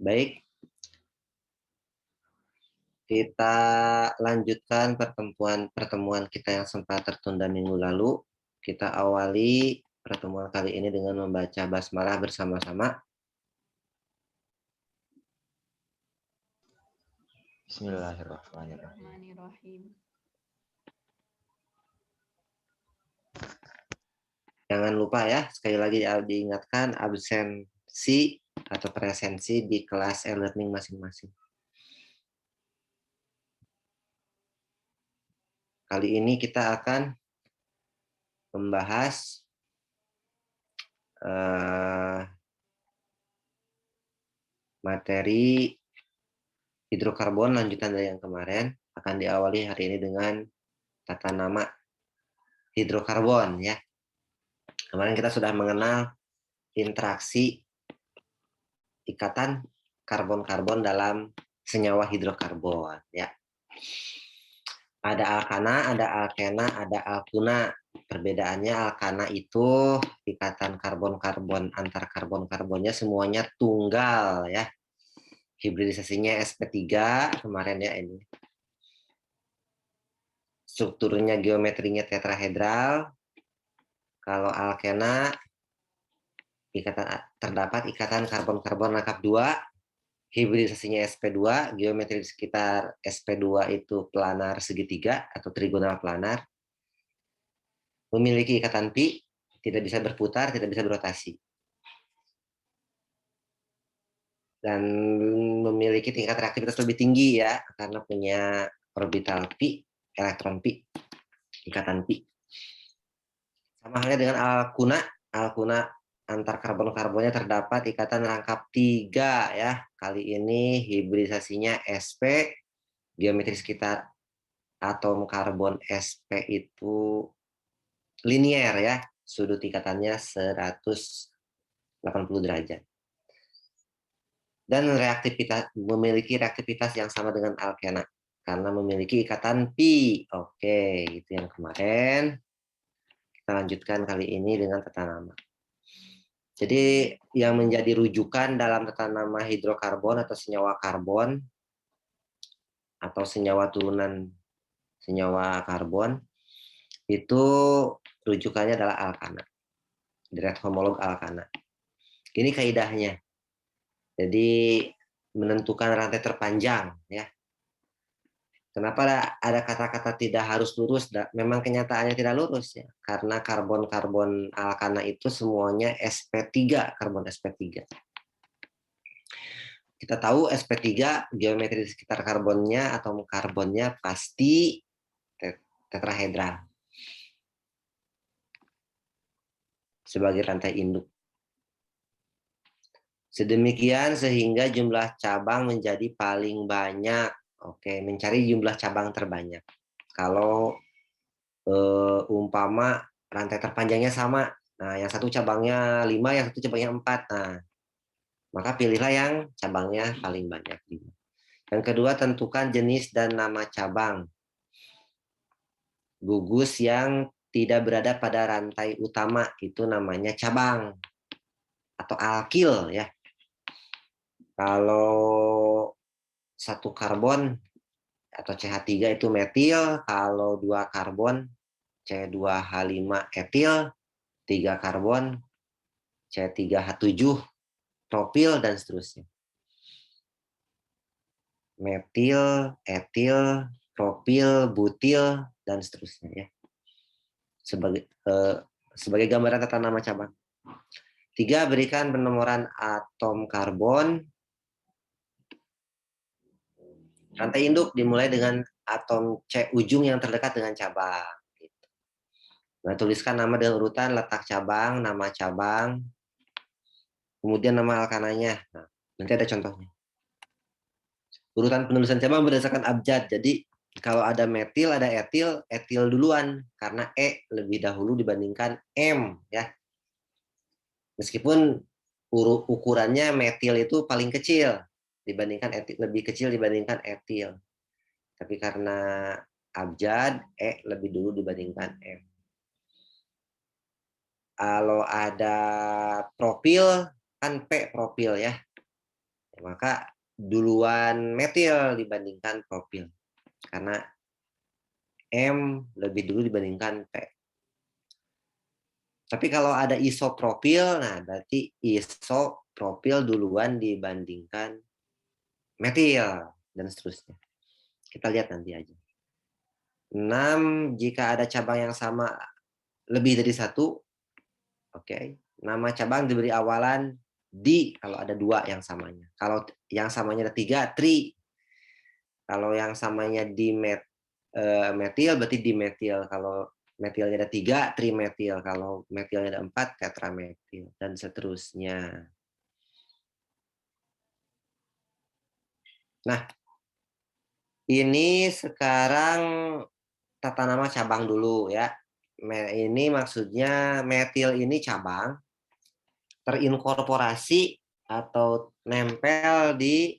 Baik, kita lanjutkan pertemuan kita yang sempat tertunda minggu lalu. Kita awali pertemuan kali ini dengan membaca basmalah bersama-sama. Bismillahirrahmanirrahim. Jangan lupa ya, sekali lagi diingatkan absensi atau presensi di kelas e-learning masing-masing. Kali ini kita akan membahas materi hidrokarbon lanjutan dari yang kemarin. Akan diawali hari ini dengan tata nama hidrokarbon ya. Kemarin kita sudah mengenal interaksi ikatan karbon-karbon dalam senyawa hidrokarbon ya. Ada alkana, ada alkena, ada alkuna. Perbedaannya alkana itu ikatan karbon-karbon antar karbon-karbonnya semuanya tunggal ya. Hibridisasinya sp3 kemarin ya ini. Strukturnya geometrinya tetrahedral. Kalau alkena terdapat ikatan karbon-karbon lengkap 2, hibridisasinya sp2, geometri di sekitar sp2 itu planar segitiga atau trigonal planar, memiliki ikatan pi, tidak bisa berputar, tidak bisa berotasi, dan memiliki tingkat reaktivitas lebih tinggi ya, karena punya orbital pi, elektron pi, ikatan pi. Sama halnya dengan alkuna antar karbon-karbonnya terdapat ikatan rangkap 3 ya. Kali ini hibridisasinya sp, geometri sekitar atom karbon sp itu linier ya, sudut ikatannya 180 derajat. Dan memiliki reaktivitas yang sama dengan alkena karena memiliki ikatan pi. Oke, itu yang kemarin. Kita lanjutkan kali ini dengan tata nama. Jadi yang menjadi rujukan dalam tata nama hidrokarbon atau senyawa karbon atau senyawa turunan senyawa karbon itu rujukannya adalah alkana, direct homolog alkana. Ini kaidahnya. Jadi menentukan rantai terpanjang ya. Kenapa ada kata-kata tidak harus lurus? Memang kenyataannya tidak lurus ya, karena karbon-karbon alkana itu semuanya sp3, karbon sp3. Kita tahu sp3 geometri di sekitar karbonnya atau karbonnya pasti tetrahedral sebagai rantai induk. Sedemikian sehingga jumlah cabang menjadi paling banyak. Oke, mencari jumlah cabang terbanyak. Kalau umpama rantai terpanjangnya sama, nah yang satu cabangnya 5, yang satu cabangnya 4, nah maka pilihlah yang cabangnya paling banyak. Yang kedua, tentukan jenis dan nama cabang. Gugus yang tidak berada pada rantai utama itu namanya cabang atau alkil ya. Kalau satu karbon atau CH3 itu metil, kalau 2 karbon C2H5 etil, 3 karbon C3H7 propil dan seterusnya. Metil, etil, propil, butil dan seterusnya ya. Sebagai gambaran tata nama cabang. 3, berikan penomoran atom karbon. Rantai induk dimulai dengan atom C ujung yang terdekat dengan cabang. Nah, tuliskan nama dengan urutan, letak cabang, nama cabang, kemudian nama alkananya. Nah, nanti ada contohnya. Urutan penulisan cabang berdasarkan abjad. Jadi kalau ada metil, ada etil, etil duluan karena E lebih dahulu dibandingkan M ya. Meskipun ukurannya metil itu paling kecil dibandingkan etil, lebih kecil dibandingkan etil. Tapi karena abjad, E lebih dulu dibandingkan M. Kalau ada propil, kan P propil ya. Maka duluan metil dibandingkan propil. Karena M lebih dulu dibandingkan P. Tapi kalau ada isopropil, nah berarti isopropil duluan dibandingkan metil, dan seterusnya. Kita lihat nanti aja. 6, jika ada cabang yang sama lebih dari 1, oke. Nama cabang diberi awalan di kalau ada 2 yang samanya. Kalau yang samanya ada 3, tri. Kalau yang samanya di metil berarti dimetil. Kalau metilnya ada 3, trimetil. Kalau metilnya ada 4, tetrametil. Dan seterusnya. Nah, ini sekarang tata nama cabang dulu ya. Ini maksudnya metil ini cabang terinkorporasi atau nempel di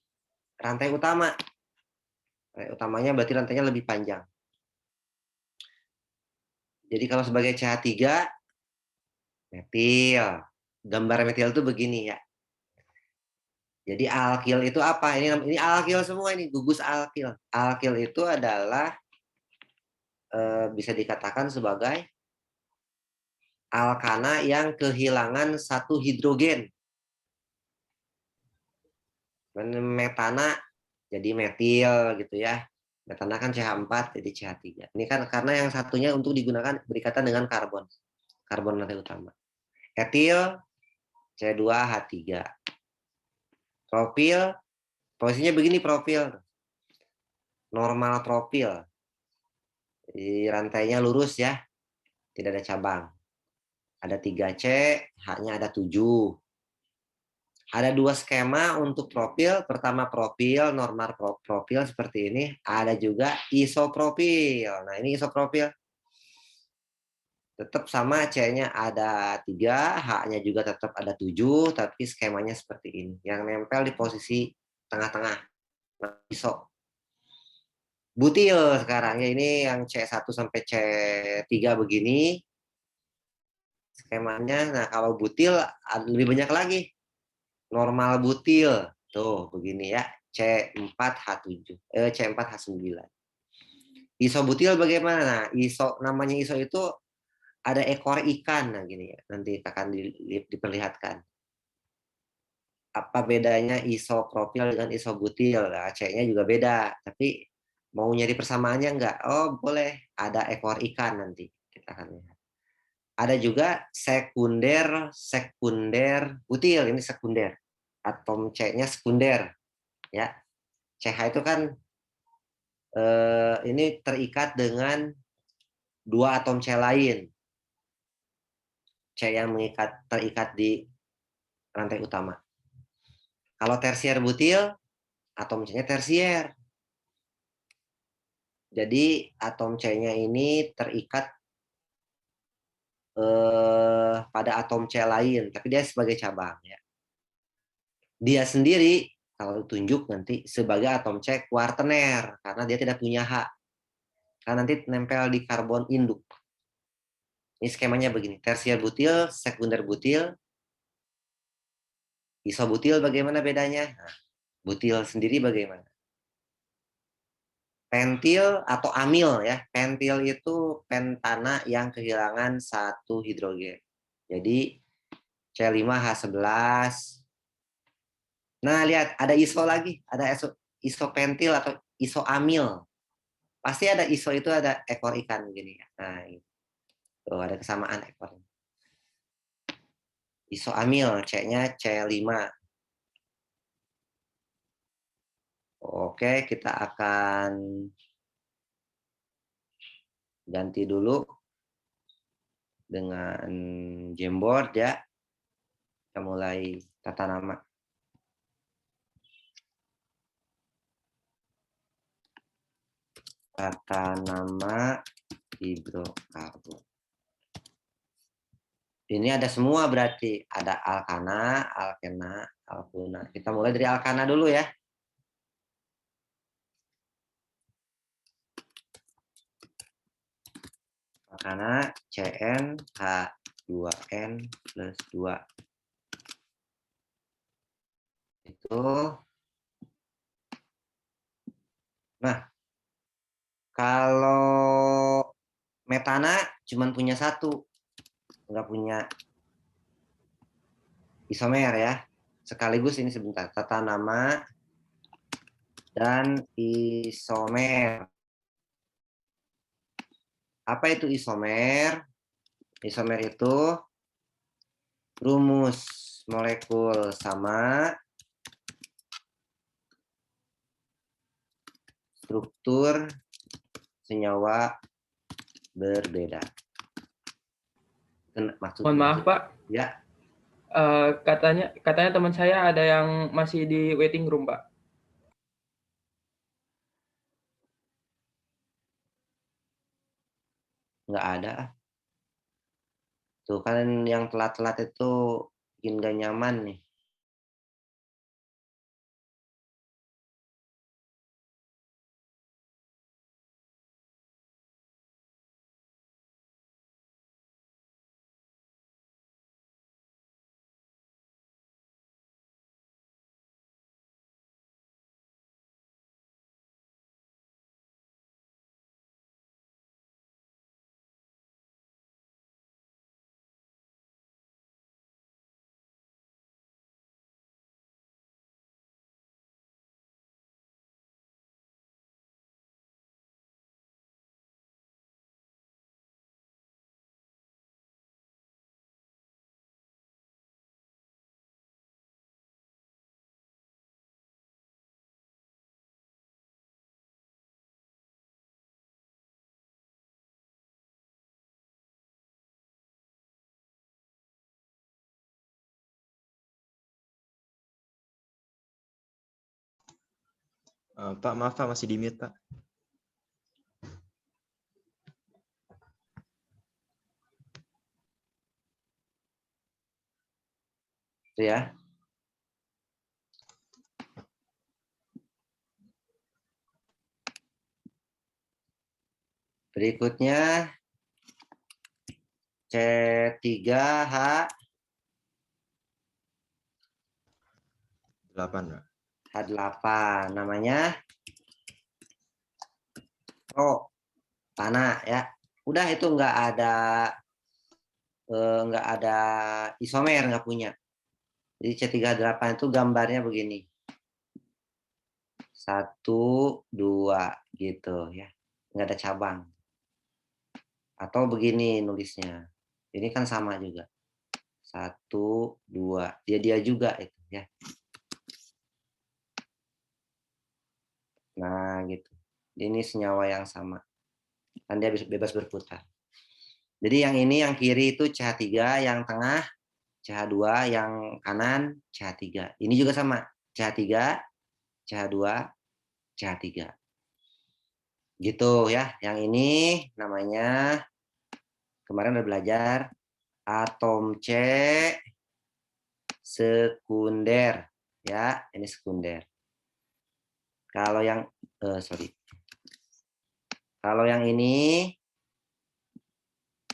rantai utama. Rantai utamanya berarti rantainya lebih panjang. Jadi kalau sebagai CH3, metil. Gambar metil itu begini ya. Jadi alkil itu apa? Ini alkil semua ini, gugus alkil. Alkil itu adalah bisa dikatakan sebagai alkana yang kehilangan satu hidrogen. Metana jadi metil gitu ya. Metana kan CH4 jadi CH3. Ini kan karena yang satunya untuk digunakan berikatan dengan karbon. Karbon rantai utama. Etil C2H3. Propil, posisinya begini propil. Normal propil. Jadi rantainya lurus ya. Tidak ada cabang. Ada 3C, H-nya ada 7. Ada 2 skema untuk profil. Pertama profil, normal profil seperti ini. Ada juga isopropil. Nah ini isopropil. Tetap sama C-nya ada 3, H-nya juga tetap ada 7, tapi skemanya seperti ini. Yang nempel di posisi tengah-tengah. Iso. Butil sekarang ya, ini yang C1 sampai C3 begini. Skemanya, nah kalau butil lebih banyak lagi. Normal butil, tuh begini ya, C4H7, C4H9. Isobutil bagaimana? Nah, namanya iso itu ada ekor ikan, nah gini ya, nanti akan diperlihatkan. Apa bedanya isopropil dengan isobutil? Nah, C-nya juga beda, tapi mau nyari persamaannya enggak? Oh, boleh, ada ekor ikan nanti kita akan lihat. Ada juga sekunder butil, ini sekunder. Atom C-nya sekunder, ya. CH itu kan ini terikat dengan 2 atom C lain. C yang terikat di rantai utama. Kalau tersier butil, atom C-nya tersier. Jadi atom C-nya ini terikat pada atom C lain, tapi dia sebagai cabang. Ya. Dia sendiri kalau ditunjuk nanti sebagai atom C kuartener karena dia tidak punya H. Karena nanti nempel di karbon induk. Ini skemanya begini, tersier butil, sekunder butil, isobutil bagaimana bedanya? Nah, butil sendiri bagaimana? Pentil atau amil ya. Pentil itu pentana yang kehilangan satu hidrogen. Jadi C5H11. Nah, lihat ada iso lagi, ada isopentil atau isoamil. Pasti ada iso itu ada ekor ikan gini ya. Nah, itu ada kesamaan ekornya. Isoamil, C-nya C5. Oke, kita akan ganti dulu dengan Jamboard ya. Kita mulai tata nama. Tata nama hidrokarbon. Ini ada semua berarti. Ada alkana, alkena, alkuna. Kita mulai dari alkana dulu ya. Alkana CN H2N plus 2. Itu Nah, kalau metana cuma punya satu, nggak punya isomer ya. Sekaligus ini sebentar, tata nama dan isomer. Apa itu isomer? Isomer itu rumus molekul sama, struktur senyawa berbeda. Mohon Maksudnya maaf Pak, ya, katanya teman saya ada yang masih di waiting room Pak. nggak ada. Tuh kan yang telat-telat itu bikin gak nyaman nih. Pak, maaf Pak, masih di mute Pak. Itu ya. Berikutnya C3H 8 Pak. H8 namanya tanah ya. Udah itu nggak ada isomer, nggak punya. Jadi C3H8 itu gambarnya begini. 1, 2 gitu ya. Nggak ada cabang. Atau begini nulisnya. Ini kan sama juga. 1, 2. Dia juga itu ya. Nah, gitu. Ini senyawa yang sama. Kan dia bebas berputar. Jadi yang ini yang kiri itu CH3, yang tengah CH2, yang kanan CH3. Ini juga sama. CH3, CH2, CH3. Gitu ya. Yang ini namanya kemarin udah belajar atom C sekunder ya, ini sekunder. Kalau yang Kalau yang ini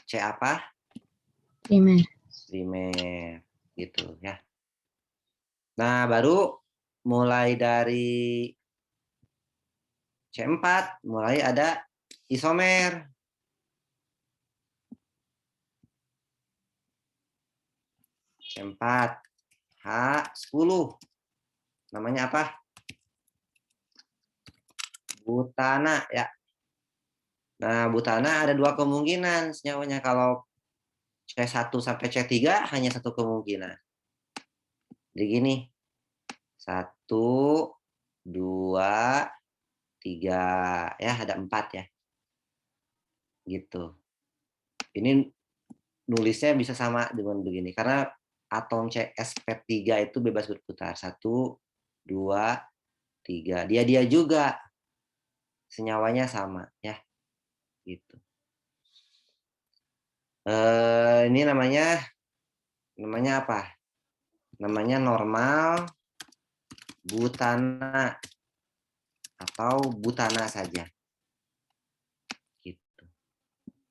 C apa? Primer. Primer gitu ya. Nah, baru mulai dari C4 mulai ada isomer. C4 H10. Namanya apa? Butana ya. Nah, butana ada dua kemungkinan senyawanya. Kalau C1 sampai C3 hanya satu kemungkinan. Jadi gini. 1, 2, 3 ya, ada 4 ya. Gitu. Ini nulisnya bisa sama dengan begini karena atom CsP3 itu bebas berputar. 1, 2, 3. Dia juga senyawanya sama ya. Gitu. Ini namanya apa? Namanya normal butana atau butana saja. Gitu.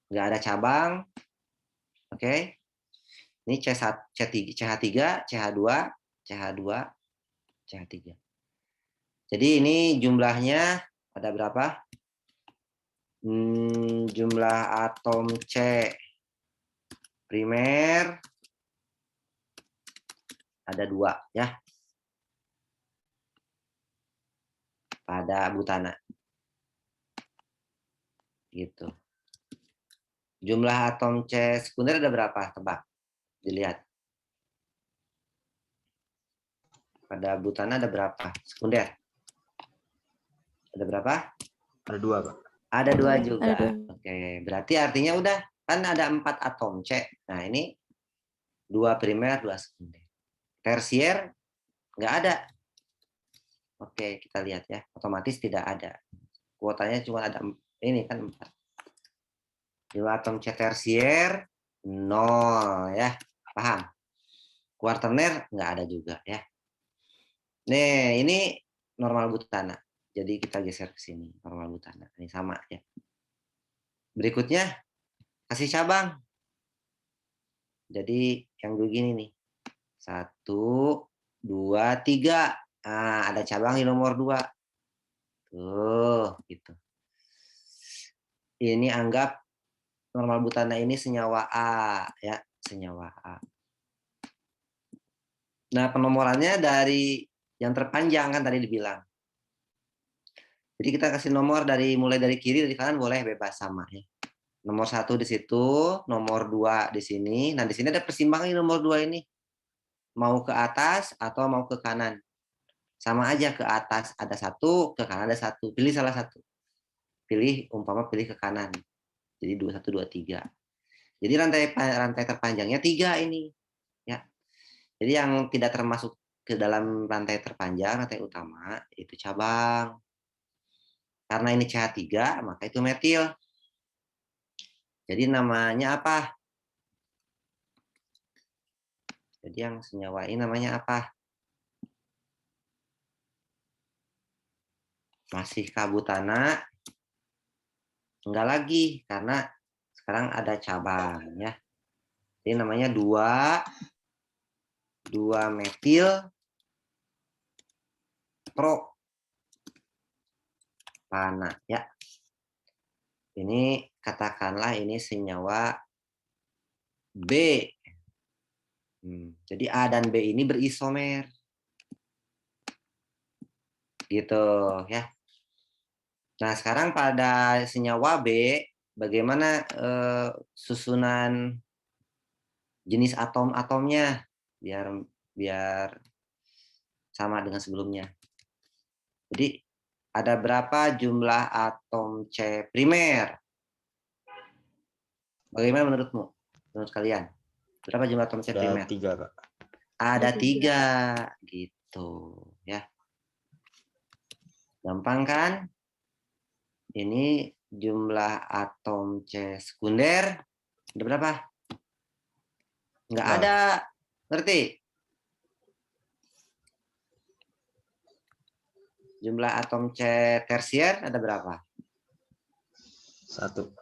Nggak ada cabang. Oke. Ini C1, CH3, CH2, CH2, CH3. Jadi ini jumlahnya Ada berapa? Jumlah atom C primer ada 2 ya. Pada butana. Gitu. Jumlah atom C sekunder ada berapa? Tebak. Dilihat. Pada butana ada berapa? Sekunder. Ada berapa? Ada 2, Pak. Ada 2 juga. Ada 2. Oke, berarti artinya udah kan ada 4 atom C. Nah, ini 2 primer, 2 sekunder. Tersier nggak ada. Oke, kita lihat ya. Otomatis tidak ada. Kuotanya cuma ada ini kan 4. Jumlah atom C tersier 0 ya. Paham? Kuarterner nggak ada juga ya. Nih, ini normal butana. Jadi kita geser ke sini, normal butana. Ini sama ya. Berikutnya kasih cabang. Jadi yang begini nih. 1, 2, 3. Nah, ada cabang di nomor 2. Tuh, gitu. Ini anggap normal butana ini senyawa A ya, senyawa A. Nah, penomorannya dari yang terpanjang kan tadi dibilang. Jadi kita kasih nomor mulai dari kiri, dari kanan boleh bebas sama ya. Nomor 1 di situ, nomor 2 di sini. Nah, di sini ada persimpangan di nomor 2 ini. Mau ke atas atau mau ke kanan. Sama aja, ke atas ada 1, ke kanan ada 1. Pilih salah satu. Pilih ke kanan. Jadi 21, 23. Jadi rantai terpanjangnya 3 ini. Ya. Jadi yang tidak termasuk ke dalam rantai terpanjang, rantai utama, itu cabang. Karena ini CH3, maka itu metil. Jadi namanya apa? Jadi yang senyawa ini namanya apa? Masih kabutana? Enggak lagi, karena sekarang ada cabang ya. Jadi namanya 2 metil propana ya. Ini katakanlah ini senyawa B. Jadi A dan B ini berisomer. Gitu ya. Nah, sekarang pada senyawa B, bagaimana susunan jenis atom-atomnya biar sama dengan sebelumnya. Jadi ada berapa jumlah atom C primer? Bagaimana menurutmu? Menurut kalian? Berapa jumlah atom C primer? Ada 3, Pak. Ada 3 gitu ya. Gampang kan? Ini jumlah atom C sekunder ada berapa? Nggak ada. Ngerti? Jumlah atom C tersier ada berapa? 1.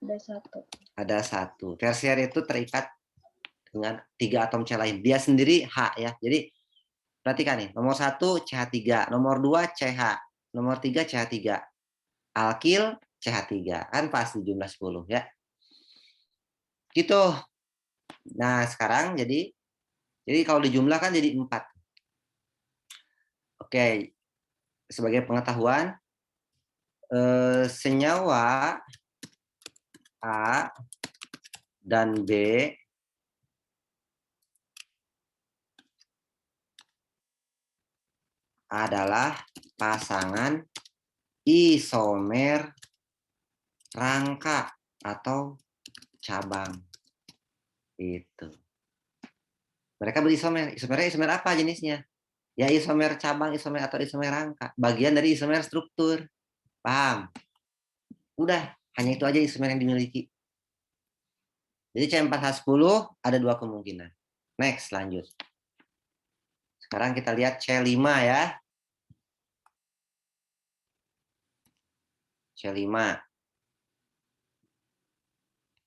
Ada 1. Ada 1. Tersier itu terikat dengan 3 atom C lain. Dia sendiri H ya. Jadi perhatikan nih, nomor 1 CH3, nomor 2 CH, nomor 3 CH3. Alkil CH3. Kan pasti jumlah 10 ya. Gitu. Nah, sekarang jadi kalau dijumlahkan jadi 4. Oke. Sebagai pengetahuan, senyawa A dan B adalah pasangan isomer rangka atau cabang. Itu. Mereka berisomer. Isomernya isomer apa jenisnya? Ya isomer cabang, isomer atau isomer rangka. Bagian dari isomer struktur. Paham? Udah, hanya itu aja isomer yang dimiliki. Jadi C4H10 ada 2 kemungkinan. Next, lanjut. Sekarang kita lihat C5 ya. C5.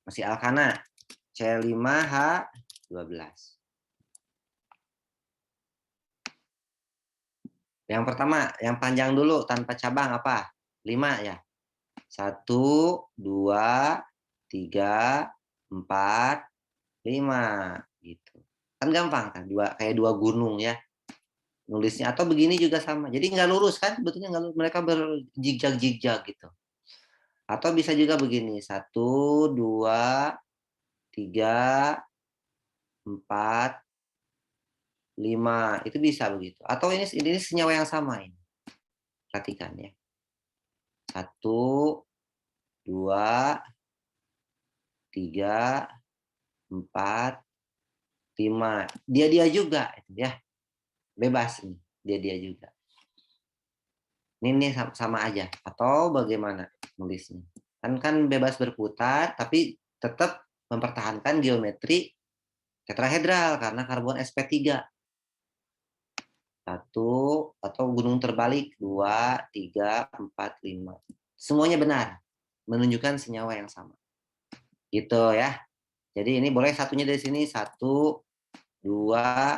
Masih alkana. C5H12. Yang pertama, yang panjang dulu tanpa cabang apa? 5 ya. 1, 2, 3, 4, 5 gitu. Kan gampang kan, kayak dua gunung ya nulisnya. Atau begini juga sama. Jadi nggak lurus kan, sebetulnya nggak lurus. Mereka berjigjag-jigjag gitu. Atau bisa juga begini, 1, 2, 3, 4, 5. Itu bisa begitu. Atau ini senyawa yang sama ini. Perhatikan ya. 1, 2, 3, 4, 5. Dia juga ya. Bebas nih, dia juga. Ini sama aja. Atau bagaimana nulisnya? Kan bebas berputar, tapi tetap mempertahankan geometri tetrahedral karena karbon sp3. 1 atau gunung terbalik 2, 3, 4, 5. Semuanya benar, menunjukkan senyawa yang sama. Gitu ya. Jadi ini boleh satunya dari sini, 1, 2,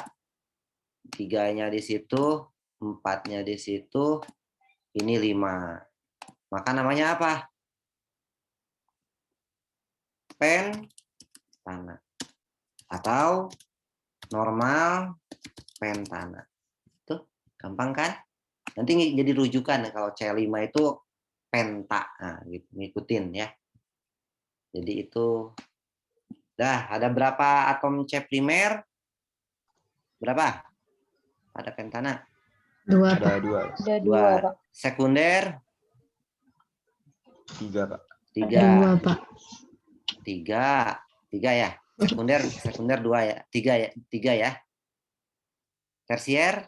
3-nya di situ, 4-nya di situ, ini 5. Maka namanya apa? Pentana. Atau normal pentana. Tuh, gampang kan? Nanti jadi rujukan kalau C5 itu penta. Nah, gitu, ngikutin ya. Jadi itu. Dah, ada berapa atom C primer? Berapa? Ada pentana? 2, Ada Pak. 2. Ada 2, Dua. Pak. Sekunder? 3, Pak. 3. 2, Pak. 3 ya. Sekunder 2 ya. 3 ya. Tersier?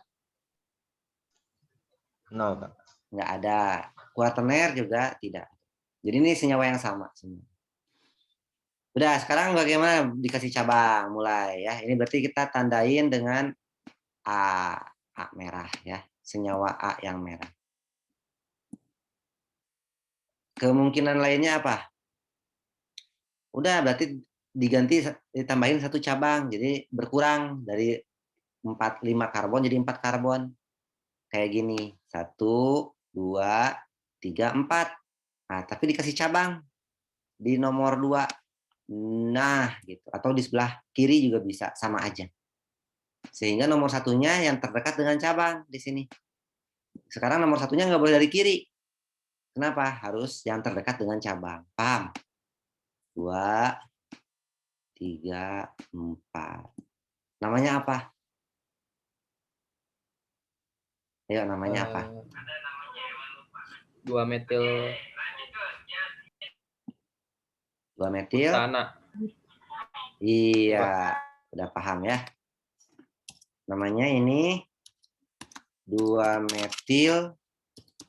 0, Pak. Nggak ada. Kuaterner juga tidak. Jadi ini senyawa yang sama semua. Udah, sekarang bagaimana dikasih cabang mulai ya. Ini berarti kita tandain dengan A merah ya. Senyawa A yang merah. Kemungkinan lainnya apa? Udah, berarti ditambahin 1 cabang. Jadi berkurang dari 5 karbon jadi 4 karbon. Kayak gini. 1, 2, 3, 4. Nah, tapi dikasih cabang di nomor 2. Nah, gitu. Atau di sebelah kiri juga bisa, sama aja. Sehingga nomor satunya yang terdekat dengan cabang di sini. Sekarang nomor satunya nggak boleh dari kiri. Kenapa? Harus yang terdekat dengan cabang. Paham? 2, 3, 4. Namanya apa? Ayo, namanya apa? 2 metil 2 metil. tanah. Iya, udah paham ya. Namanya ini 2 metil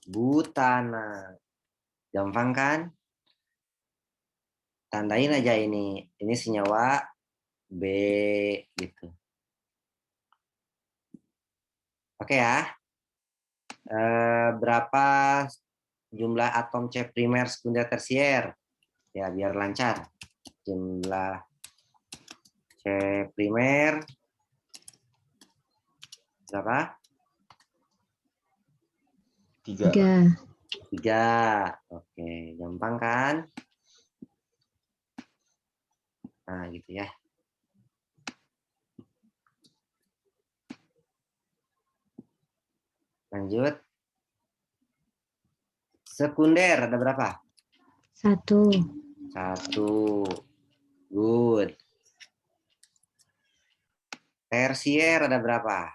butana. Gampang kan? Tandain aja ini. Ini senyawa B gitu. Oke ya. Berapa jumlah atom C primer, sekunder, tersier? Ya, biar lancar. Jumlah C primer berapa? 3. 3. Oke, gampang kan? Nah, gitu ya. Lanjut. Sekunder ada berapa? 1. 1. Good. Tersier ada berapa?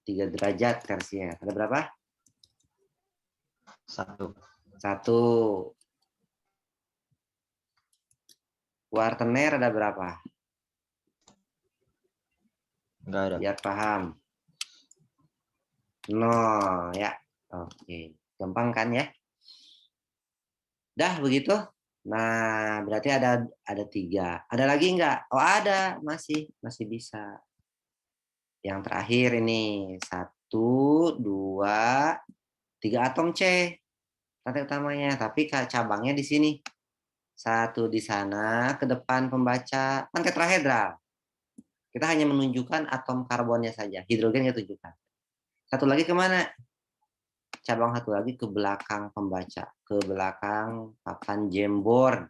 3 derajat tersier. Ada berapa? 1. 1. Kuartener ada berapa? Enggak ada. Biar paham. 0 ya. Oke. Gampang kan ya? Dah begitu. Nah, berarti ada 3. Ada lagi enggak? Oh, ada. Masih bisa. Yang terakhir ini 1, 2, 3 atom C. Rantai utamanya, tapi cabangnya di sini. 1 di sana, ke depan pembaca. Kan tetrahedral. Kita hanya menunjukkan atom karbonnya saja. Hidrogen kita tunjukkan. 1 lagi kemana? cabang satu lagi ke belakang pembaca, ke belakang papan Jamboard.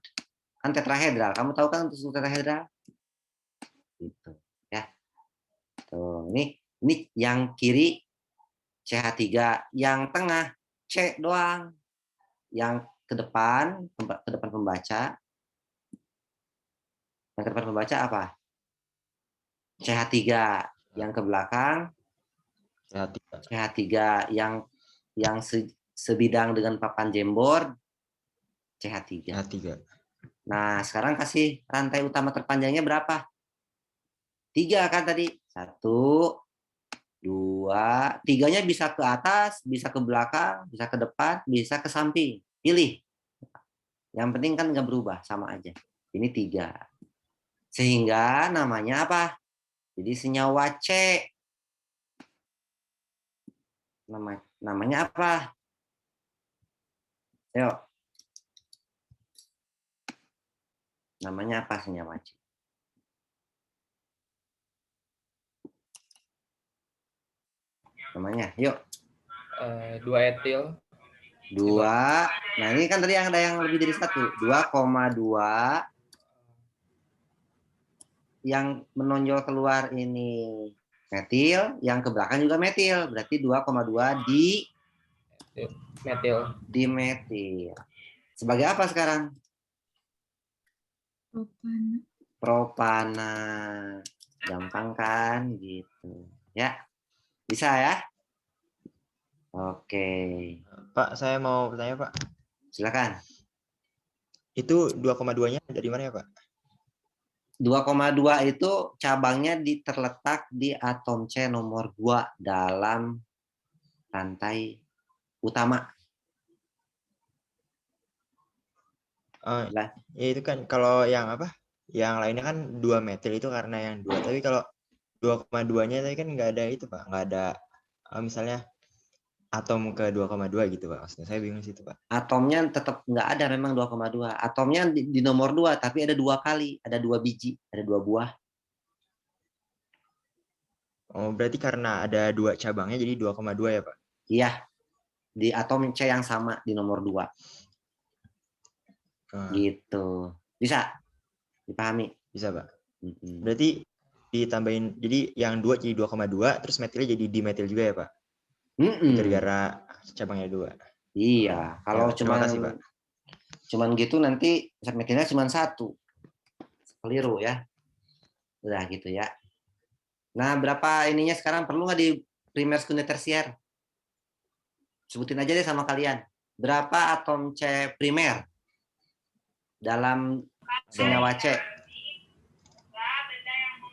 Kan tetrahedral. Kamu tahu kan untuk tetrahedral? Gitu, ya. Tuh, ini yang kiri CH3, yang tengah C doang. Yang ke depan pembaca. Yang ke depan pembaca apa? CH3. Yang ke belakang CH3. Yang sebidang dengan papan Jamboard CH3. CH3. Nah, sekarang kasih rantai utama terpanjangnya berapa? 3 kan tadi. 1, 2, 3-nya bisa ke atas, bisa ke belakang, bisa ke depan, bisa ke samping. Pilih. Yang penting kan nggak berubah, sama aja. Ini 3. Sehingga namanya apa? Jadi senyawa C. Namanya apa? Yuk. Namanya apa senyawa C? Namanya, yuk. 2 etil. 2. Nah, ini kan tadi ada yang lebih dari 1. 2,2. Yang menonjol keluar ini metil, yang ke belakang juga metil. Berarti 2,2 di Metil. dimetil. Sebagai apa sekarang? Propana. Gampang kan gitu. Ya. Bisa ya? Oke. Pak, saya mau bertanya, Pak. Silakan. Itu 2,2-nya dari mana ya, Pak? 2,2 itu cabangnya terletak di atom C nomor 2 dalam rantai utama. Ya itu kan kalau yang apa? Yang lainnya kan 2 metil itu karena yang 2. Tapi kalau 2,2-nya tadi kan nggak ada itu, Pak. Nggak ada misalnya atom ke 2,2 gitu, Pak. Maksudnya saya bingung situ, Pak. Atomnya tetap nggak ada memang 2,2. Atomnya di nomor 2, tapi ada 2 kali. Ada 2 biji, ada 2 buah. Oh, berarti karena ada 2 cabangnya jadi 2,2 ya, Pak? Iya, di atom C yang sama di nomor 2. Gitu. Bisa? Dipahami? Bisa, Pak. Berarti ditambahin, jadi yang 2 jadi 2,2, terus metilnya jadi dimetil juga ya, Pak? Gara-gara cabangnya 2. Iya, kalau cuman gitu nanti metilnya cuma 1. Keliru ya. Udah gitu ya. Nah, berapa ininya sekarang perlu nggak di primer, sekunder, tersier? Sebutin aja deh sama kalian. Berapa atom C primer dalam senyawa C?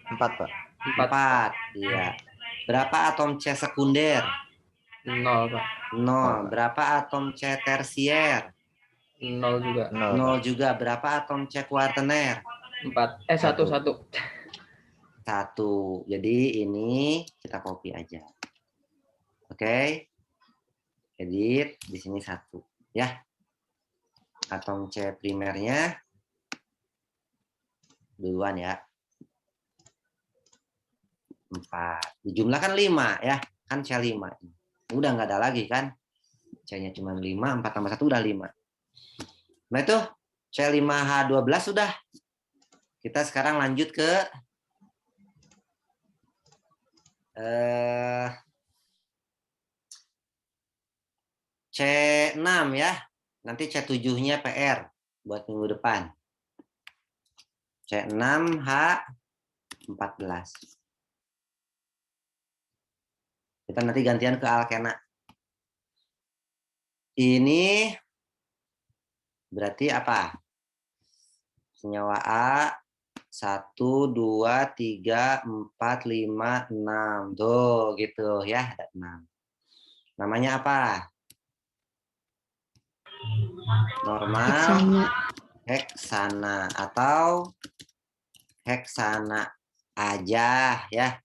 4, Pak. 4. Iya. Berapa atom C sekunder? 0, Pak. 0. Berapa atom C tersier? 0 juga. 0 juga. Berapa atom C kuartener? 4. 1. 1. Jadi ini kita copy aja. Oke. Edit di sini 1 ya. Atom C primernya duluan ya. 4. Dijumlahkan 5 ya. Kan C5. Udah nggak ada lagi kan. C-nya cuma 5, 4 tambah 1 udah 5. Nah itu C5H12 sudah. Kita sekarang lanjut ke C6 ya. Nanti C7-nya PR buat minggu depan. C6H14. Kita nanti gantian ke alkena. Ini berarti apa? Senyawa A 1, 2, 3, 4, 5, 6. Tuh gitu ya, ada 6. Namanya apa? Normal heksana atau heksana aja ya.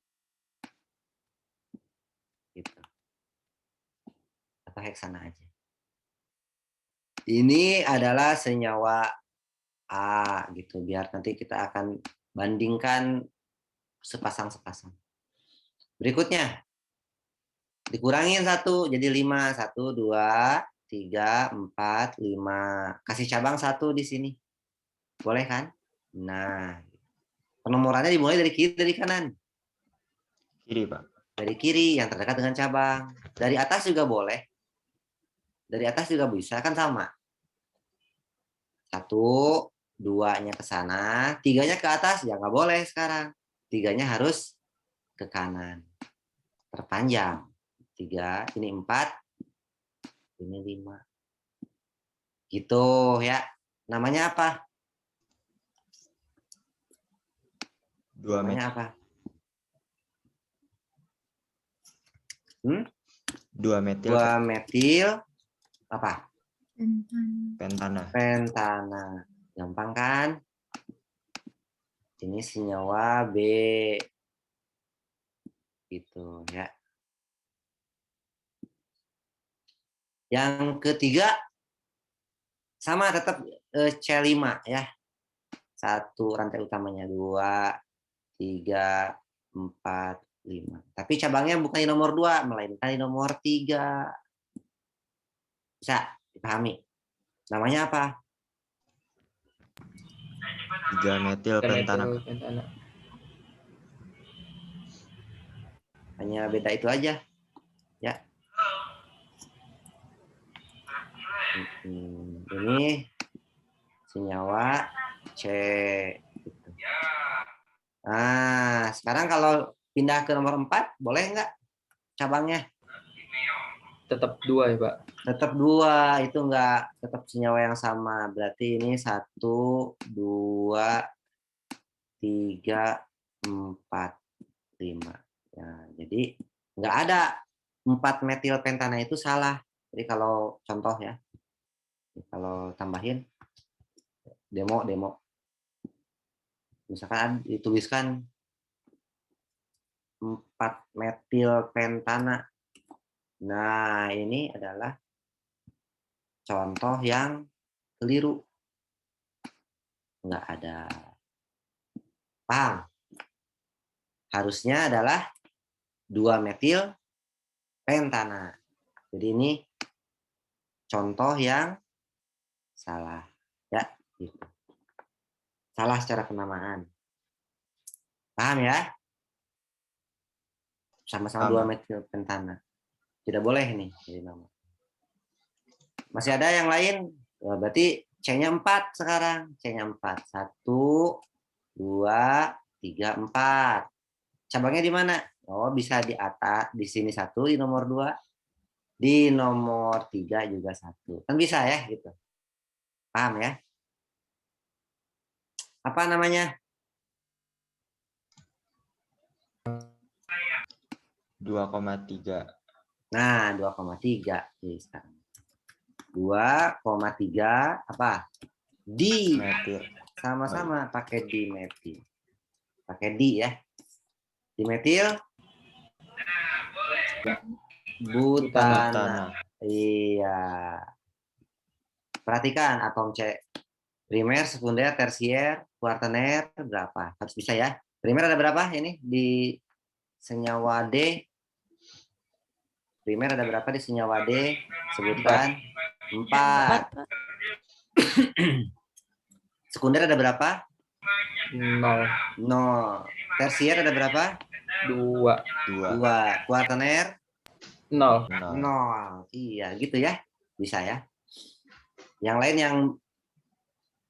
Gitu. Atau heksana aja. Ini adalah senyawa A gitu, biar nanti kita akan bandingkan sepasang-sepasang. Berikutnya Dikurangin 1, jadi 5. 1, 2, 3, 4, 5. Kasih cabang 1 di sini. Boleh kan? Nah, penomorannya dimulai dari kiri, dari kanan. Kiri, Pak. Dari kiri, yang terdekat dengan cabang. Dari atas juga boleh. Dari atas juga bisa, kan sama. 1, 2-nya ke sana, 3-nya ke atas, ya nggak boleh sekarang. 3-nya harus ke kanan. Perpanjang. 3, ini 4, ini 5. Gitu ya. Namanya apa? 2 Namanya metil. apa? 2 metil 2 metil apa? pentana. Pentana. Gampang kan? Ini senyawa B. Gitu ya. Yang ketiga sama tetap C5 ya. 1 rantai utamanya, 2, 3, 4, 5. Tapi cabangnya bukan di nomor 2, melainkan di nomor 3. Bisa dipahami? Namanya apa? 3 metil pentana. pentana. Hanya beda itu aja. Ya. Ini senyawa C. Gitu. Nah, sekarang kalau pindah ke nomor 4, boleh nggak cabangnya? Tetap 2 ya, Pak. Tetap 2, itu nggak tetap senyawa yang sama. Berarti ini 1, 2, 3, 4, 5. Ya, jadi nggak ada 4 metil pentana itu salah. Jadi kalau contoh ya, kalau tambahin demo, misalkan dituliskan 4 metil pentana. Nah, ini adalah contoh yang keliru. Nggak ada. Paham? Harusnya adalah 2 metil pentana. Jadi ini contoh yang salah. Ya, gitu. Salah secara penamaan. Paham ya? Sama-sama 2 metil pentana. Tidak boleh nih jadi nama. Masih ada yang lain? Berarti C-nya 4 sekarang. C-nya 4. 1, 2, 3, 4. Cabangnya di mana? Oh, bisa di atas, di sini 1, di nomor 2. Di nomor 3 juga 1. Kan bisa ya gitu. Paham ya? Apa namanya? 2,3. Nah, 2,3. Jadi sekarang 2,3 apa? Di. Metil. Sama-sama pakai dimetil. Pakai di ya. Dimetil butana. Iya. Perhatikan atom C. Primer, sekunder, tersier, kuartener berapa? Harus bisa ya. Primer ada berapa ini di senyawa D? Primer ada berapa di senyawa D? Sebutkan. 4. Sekunder ada berapa? 0. 0. Tersier ada berapa? 2. 2. Kuartener? 0. 0. Iya, gitu ya. Bisa ya. Yang lain yang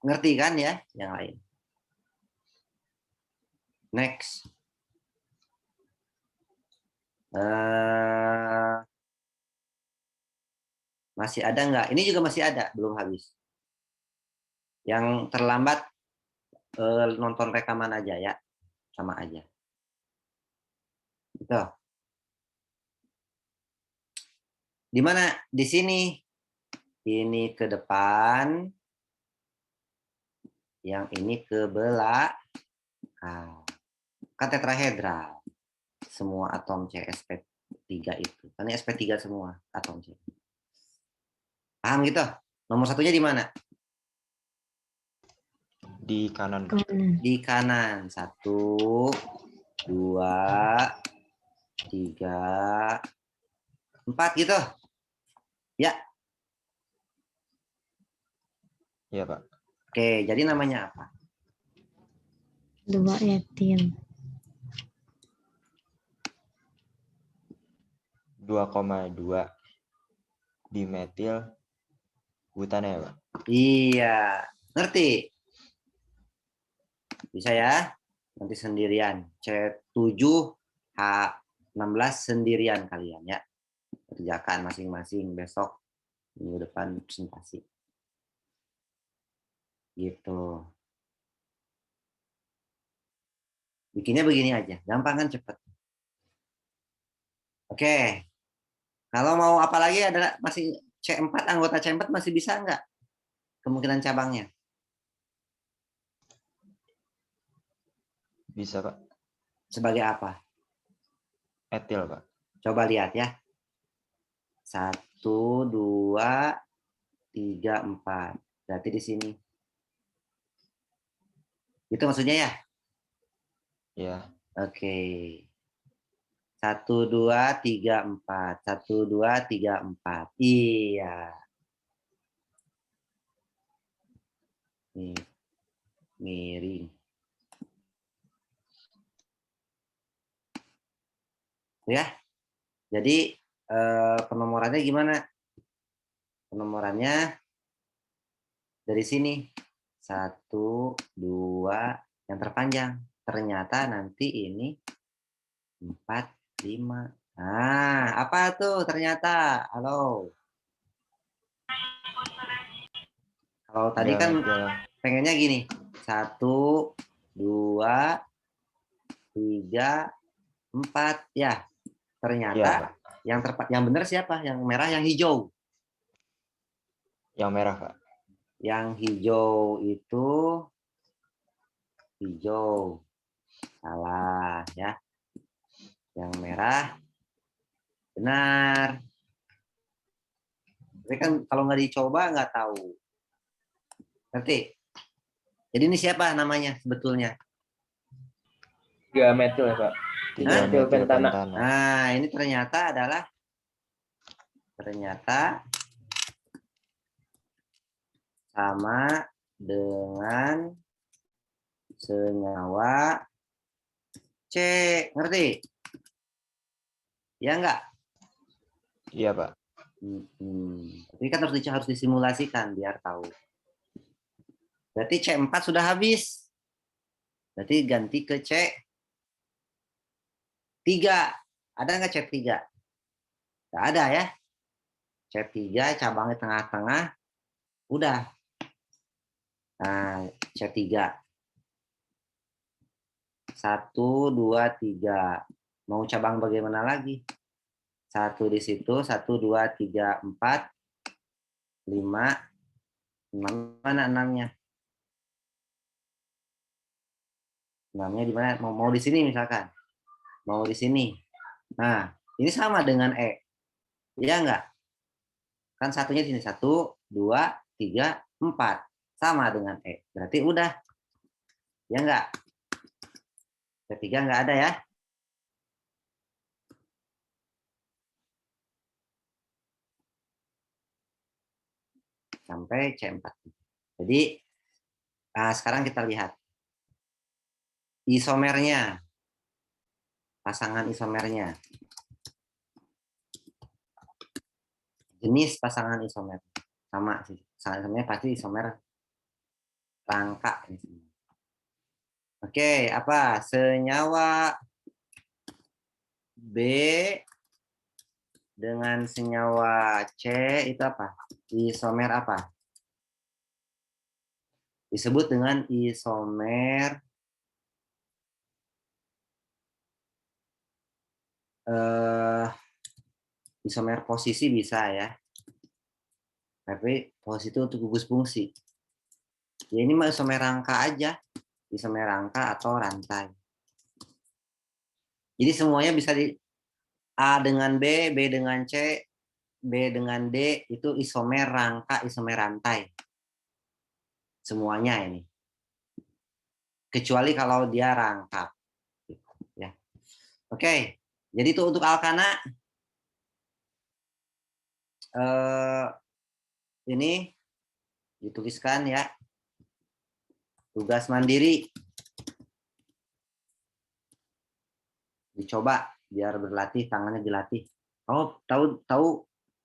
ngerti kan ya? Yang lain. Next. Masih ada nggak? Ini juga masih ada, belum habis. Yang terlambat nonton rekaman aja ya, sama aja. Gitu. Di mana? Di sini. Ini ke depan. Yang ini ke belakang. Kan tetrahedral. Semua atom CsP3 itu. Kan ini sp3 semua atom C. Paham gitu? Nomor satunya di mana? Di kanan. Di kanan. 1, 2, 3, 4 gitu. Ya. Iya, Pak. Oke, jadi namanya apa? 2 etil. 2,2 dimetil butane ya, Pak? Iya. Ngerti? Bisa ya? Nanti sendirian. C7H16 sendirian kalian ya. Kerjakan masing-masing besok minggu depan presentasi. Gitu. Bikinnya begini aja. Gampang kan cepet. Oke. Kalau mau apa lagi ada masih C4, anggota C4 masih bisa nggak? Kemungkinan cabangnya. Bisa, Pak. Sebagai apa? Etil, Pak. Coba lihat ya. 1, 2, 3, 4. Berarti di sini. Itu maksudnya ya? Iya. Oke. 1, 2, 3, 4. 1, 2, 3, 4. Iya. Nih. Miring. Ya. Jadi penomorannya gimana? Penomorannya dari sini. 1, 2, yang terpanjang. Ternyata nanti ini 4, 5. Nah, apa tuh ternyata? Halo. Kalau tadi Iya, kan metil. pengennya gini. 1, 2, 3, 4. Ya, Iya, ternyata Pak. yang benar siapa? Yang merah, yang hijau. Yang merah, Pak. Yang hijau itu hijau. Salah ya. Yang merah benar. Tapi kan kalau nggak dicoba nggak tahu. Ngerti? Jadi ini siapa namanya sebetulnya? 3 metil ya, Pak. 3 Hah? metil pentana. pentana. Nah, ini ternyata sama dengan senyawa C. Ngerti? Ya enggak? Iya, Pak. Tapi kan harus disimulasikan biar tahu. Berarti C4 sudah habis. Berarti ganti ke C3. Ada nggak C3? Nggak ada ya. C3 cabangnya tengah-tengah. Udah. Nah, C3. 1, 2, 3. Mau cabang bagaimana lagi? 1 di situ, 1, 2, 3, 4, 5. Mana 6-nya? 6-nya di mana? Mau di sini misalkan. Mau di sini. Nah, ini sama dengan E. Iya enggak? Kan satunya di sini. 1, 2, 3, 4. Sama dengan E. Berarti udah. Ya enggak? Ketiga enggak ada ya. Sampai C4. Jadi, sekarang kita lihat. Isomernya. Pasangan isomernya. Jenis pasangan isomer. Sama sih. Pasangan isomernya pasti isomer rangka. Oke, apa? Senyawa B dengan senyawa C itu apa? Isomer apa? Disebut dengan isomer isomer posisi bisa ya. Tapi posisi itu untuk gugus fungsi. Ya ini mah isomer rangka aja. Isomer rangka atau rantai. Jadi semuanya bisa di A dengan B, B dengan C, B dengan D itu isomer rangka, isomer rantai. Semuanya ini. Kecuali kalau dia rangkap. Ya. Oke, jadi itu untuk alkana. ini dituliskan ya. Tugas mandiri. Dicoba biar berlatih, tangannya dilatih. Oh, tahu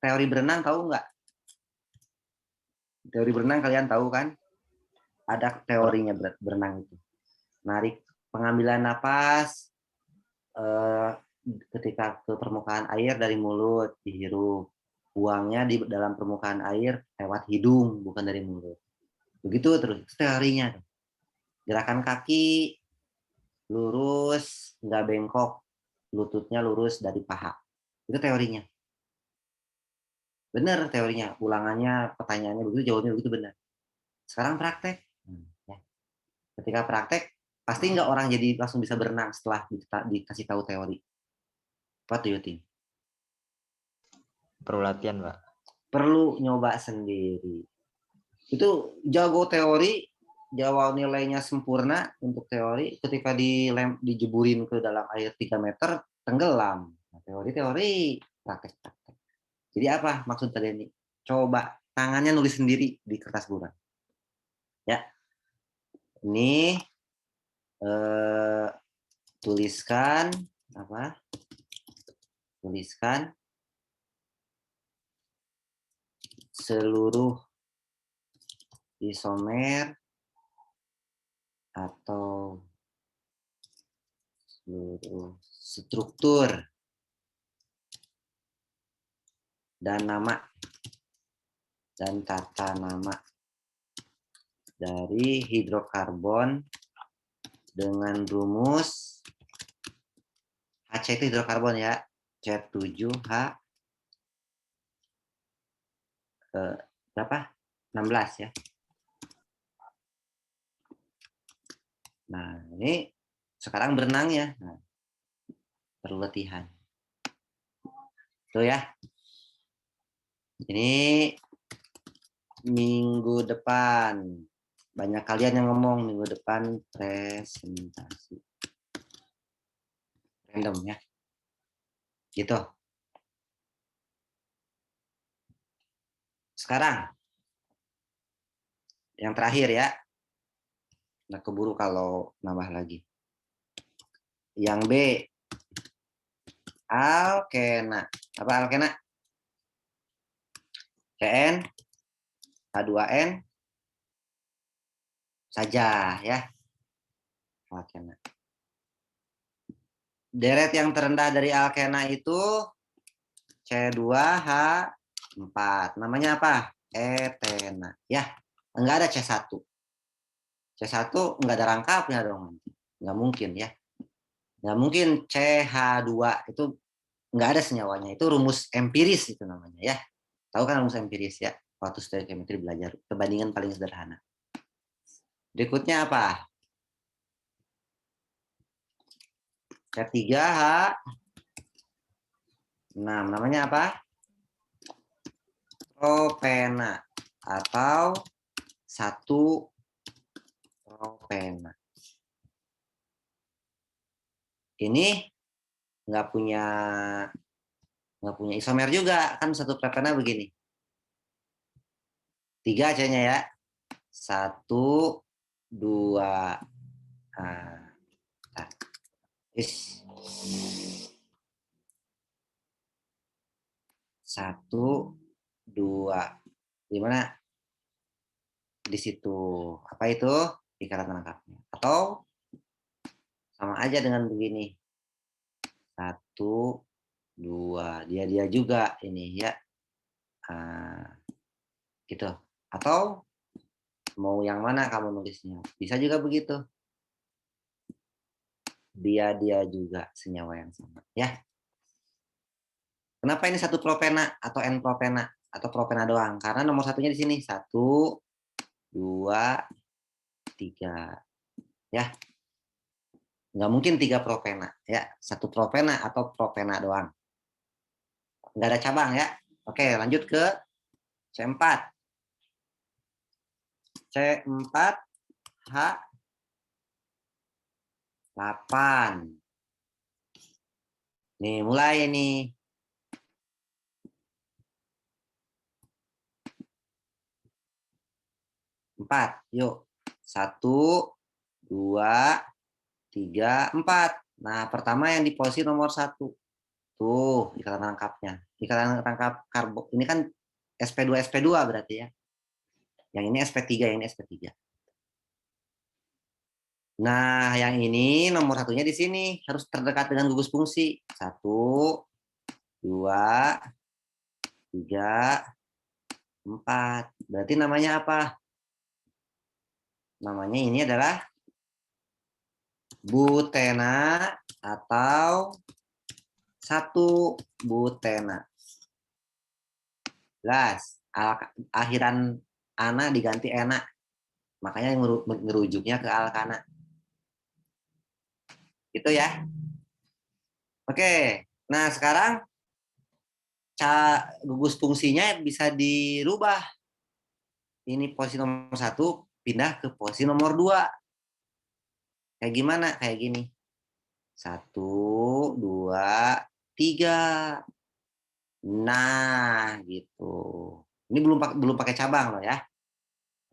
teori berenang, tahu nggak? Teori berenang kalian tahu kan? Ada teorinya berenang itu. Narik pengambilan napas ketika ke permukaan air dari mulut, dihirup. Buangnya di dalam permukaan air lewat hidung, bukan dari mulut. Begitu terus teorinya. Gerakan kaki lurus, nggak bengkok, lututnya lurus dari paha. Itu teorinya. Benar teorinya, ulangannya, pertanyaannya begitu, jawabnya begitu benar. Sekarang praktek. Ya. Ketika praktek, pasti nggak orang jadi langsung bisa berenang setelah dikasih tahu teori. What do you think? Perlu latihan, Pak. Perlu nyoba sendiri. Itu jago teori, jawa nilainya sempurna untuk teori, ketika dijeburin ke dalam air 3 meter, tenggelam. Nah, teori, praktek. Jadi apa maksud tadi ini? Coba tangannya nulis sendiri di kertas bulan. Ya, ini tuliskan apa? Tuliskan seluruh isomer atau seluruh struktur dan nama dan tata nama dari hidrokarbon dengan rumus HC itu hidrokarbon ya, C7H berapa? 16 ya. Nah, ini sekarang berenang ya. Nah, perlu latihan. Tuh ya. Ini minggu depan. Banyak kalian yang ngomong minggu depan presentasi. Random ya. Gitu. Sekarang. Yang terakhir ya. Nah, keburu kalau nambah lagi. Yang B. Alkena. Apa alkena? CN, H2N, saja ya. Alkena. Deret yang terendah dari alkena itu C2H4. Namanya apa? Etena. Ya, enggak ada C1. C1 enggak ada rangkapnya dong. Enggak mungkin ya. Enggak mungkin CH2 itu enggak ada senyawanya. Itu rumus empiris itu namanya ya. Tahu kan rumus empiris ya? Waktu stoichiometri belajar. Perbandingan paling sederhana. Berikutnya apa? C3H6. Namanya apa? Propena atau 1 propena. Ini nggak punya isomer juga kan, 1 propena begini. 3 C-nya ya. 1, 2. Nah, 1, 2. Gimana? Di situ. Apa itu? Ikatan rangkapnya. Atau sama aja dengan begini. 1, 2. Dia juga ini ya. Gitu. Atau mau yang mana kamu nulisnya? Bisa juga begitu. Dia juga senyawa yang sama. Ya. Kenapa ini 1 propena atau N propena atau propena doang? Karena nomor satunya di sini 1, 2, 3. Ya. Nggak mungkin 3 propena. Ya. 1 propena atau propena doang. Nggak ada cabang ya. Oke, lanjut ke C4. C4H8. Nih, mulai nih. 4. Yuk. 1, 2, 3, 4. Nah, pertama yang di posisi nomor 1. Tuh, ikatan rangkapnya. Ikatan rangkap karbo. Ini kan sp2, sp2 berarti ya. Yang ini sp3, yang ini sp3. Nah, yang ini nomor satunya di sini. Harus terdekat dengan gugus fungsi. 1, 2, 3, 4. Berarti namanya apa? Namanya ini adalah butena atau 1 butena. Jelas, akhiran ana diganti ena. Makanya ngerujuknya ke alkana. Gitu ya. Oke. Nah, sekarang gugus fungsinya bisa dirubah. Ini posisi nomor 1 pindah ke posisi nomor 2. Kayak gimana? Kayak gini. 1, 2, 3. Nah, gitu. Ini belum pakai cabang loh ya.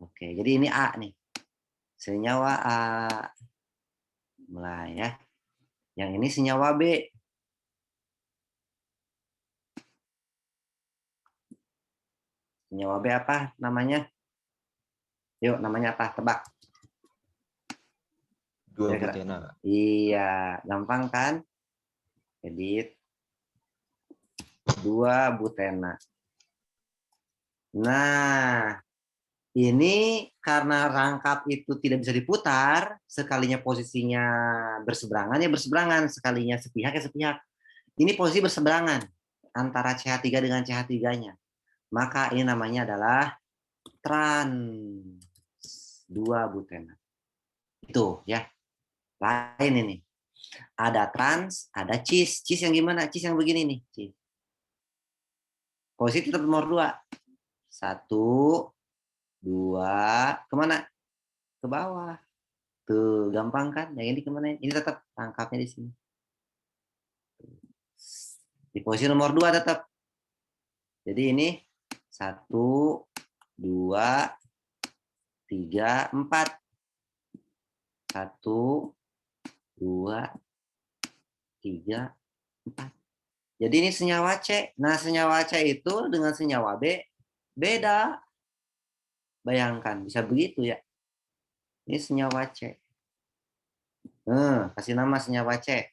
Oke, jadi ini A nih. Senyawa A. Mulai ya. Yang ini senyawa B. Senyawa B apa namanya? Yuk, namanya apa? Tebak. 2 Kira-kira. butena, Pak. Iya, gampang kan? Edit. 2 butena. Nah, ini karena rangkap itu tidak bisa diputar, sekalinya posisinya berseberangan ya berseberangan, sekalinya sepihak ya sepihak. Ini posisi berseberangan antara CH3 dengan CH3-nya. Maka ini namanya adalah trans 2 butena. Itu ya. Lain ini. Ada trans, ada cis. Cis yang gimana? Cis yang begini nih. Cis. Posisi tetap nomor 2. 1, 2, kemana? Ke bawah. Tuh, gampang kan? Yang ini kemana? Ini tetap tangkapnya di sini. Di posisi nomor 2 tetap. Jadi ini 1, 2, 3, 4. 1, 2, 3, 4. Jadi ini senyawa C. Nah, senyawa C itu dengan senyawa B beda. Bayangkan, bisa begitu ya. Ini senyawa C. Kasih nama senyawa C.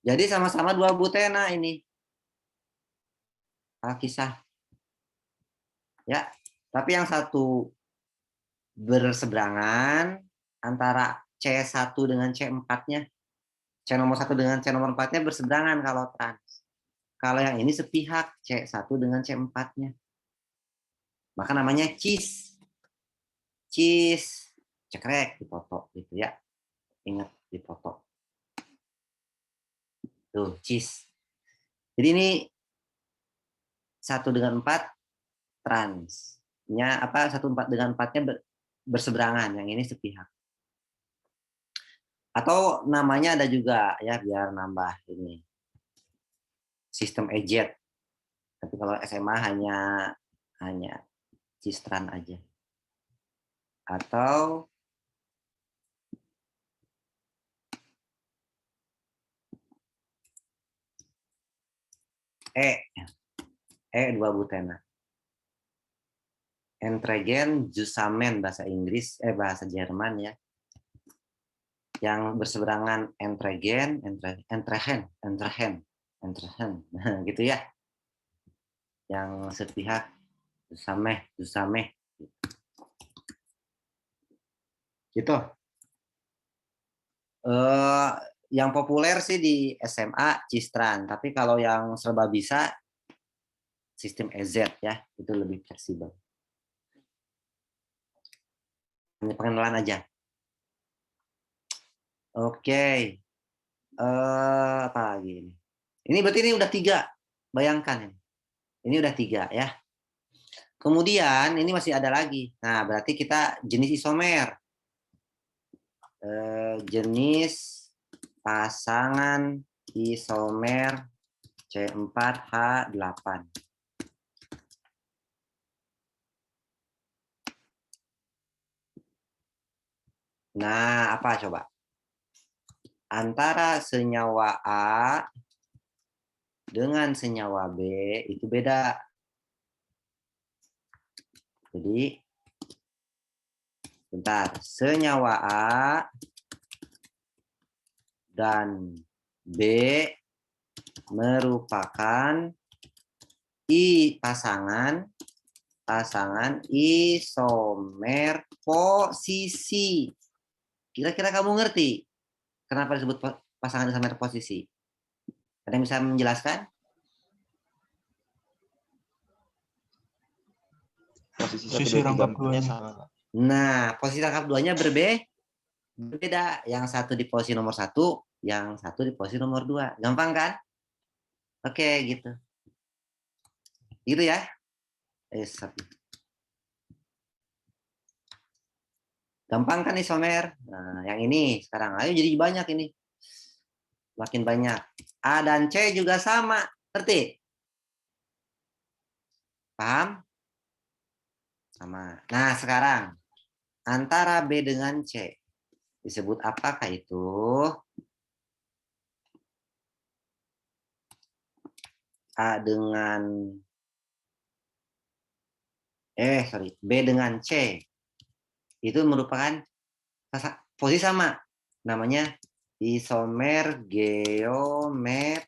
Jadi sama-sama 2 butena ini. Alkisah. Ya, tapi yang satu berseberangan antara C1 dengan C4-nya. C nomor 1 dengan C nomor 4-nya berseberangan kalau trans. Kalau yang ini sepihak C1 dengan C4-nya. Maka namanya cis. Cis. Cekrek dipoto gitu ya. Ingat dipoto. Tuh, cis. Jadi ini 1 dengan 4 transnya apa 1 dengan 4-nya berseberangan, yang ini sepihak. Atau namanya ada juga ya biar nambah ini. Sistem EZ. Tapi kalau SMA hanya cistran aja. Atau E2 butena. Entregen Zusammen bahasa Inggris, bahasa Jerman ya. Yang berseberangan entregen, entrehen, gitu ya. Yang sepihak Zusammen. Gitu. Yang populer sih di SMA cistran, tapi kalau yang serba bisa sistem EZ ya, itu lebih fleksibel. Ini pengenalan aja. Oke. Apa lagi ini? Ini berarti ini udah 3. Bayangkan ini. Ini udah 3 ya. Kemudian ini masih ada lagi. Nah, berarti kita jenis isomer. Jenis pasangan isomer C4H8. Nah, apa coba? Antara senyawa A dengan senyawa B itu beda. Jadi, bentar, senyawa A dan B merupakan pasangan isomer posisi. Kira-kira kamu ngerti kenapa disebut pasangan isomer posisi? Ada yang bisa menjelaskan? Posisi Posisi 1, 2, 3, rangkap 4-nya duanya. sama, Pak. Nah, posisi rangkap duanya berbeda. Yang satu di posisi nomor 1, yang satu di posisi nomor 2. Gampang kan? Oke, gitu. Gitu ya. Gampang kan isomer? Nah, yang ini sekarang. Ayo jadi banyak ini. Makin banyak. A dan C juga sama. Ngerti? Paham? Sama. Nah, sekarang. Antara B dengan C. Disebut apakah itu? A dengan B dengan C itu merupakan posisi sama, namanya isomer geometri,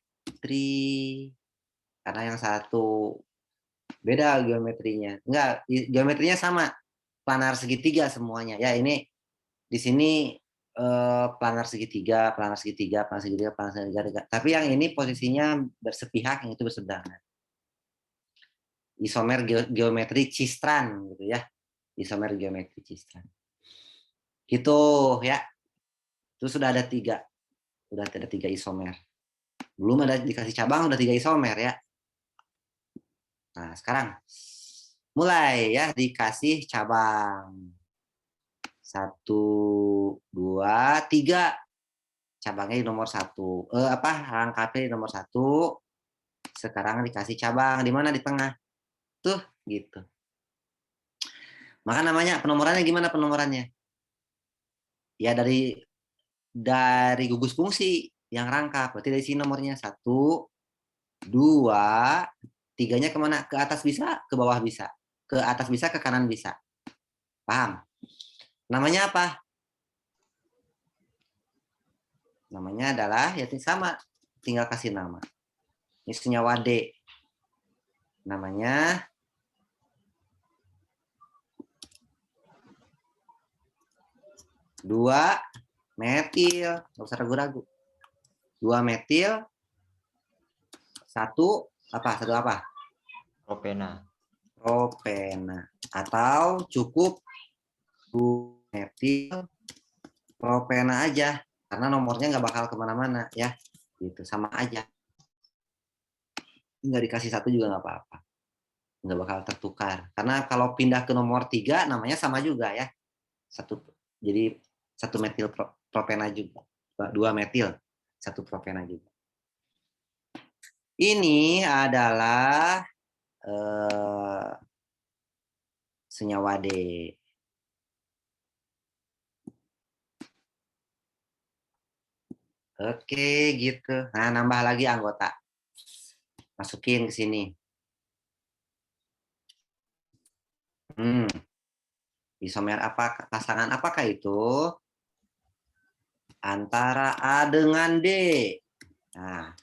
karena yang satu beda geometrinya, enggak, geometrinya sama, planar segitiga semuanya ya. Ini di sini planar segitiga, tapi yang ini posisinya bersepihak, yang itu berseberangan. Isomer geometri Cistran gitu ya. Isomer geometri Cistran. Gitu ya. Itu sudah ada 3. Sudah ada 3 isomer. Belum ada dikasih cabang udah 3 isomer ya. Nah, sekarang mulai ya dikasih cabang. 1, 2, 3. Cabangnya di nomor 1. Rangkapnya di nomor 1. Sekarang dikasih cabang di mana? Di tengah. Tuh, gitu. Maka namanya penomorannya gimana penomorannya? Ya dari gugus fungsi yang rangkap. Berarti dari sini nomornya 1, 2, 3-nya kemana? Ke atas bisa, ke bawah bisa. Ke atas bisa, ke kanan bisa. Paham? Namanya apa? Namanya adalah, ya sama. Tinggal kasih nama. Ini senyawa D. Namanya dua metil, nggak usah ragu-ragu. 2 metil, 1 apa? Propena. Atau cukup 2 metil propena aja, karena nomornya nggak bakal kemana-mana ya, gitu, sama aja. Nggak dikasih 1 juga nggak apa-apa, nggak bakal tertukar, karena kalau pindah ke nomor 3 namanya sama juga ya, jadi 1 metil propena juga, 2 metil 1 propena juga. Ini adalah senyawa D. Oke, gitu. Nah, nambah lagi anggota. Masukin ke sini. Isomer apa? Pasangan apakah itu? Antara A dengan D. Nah,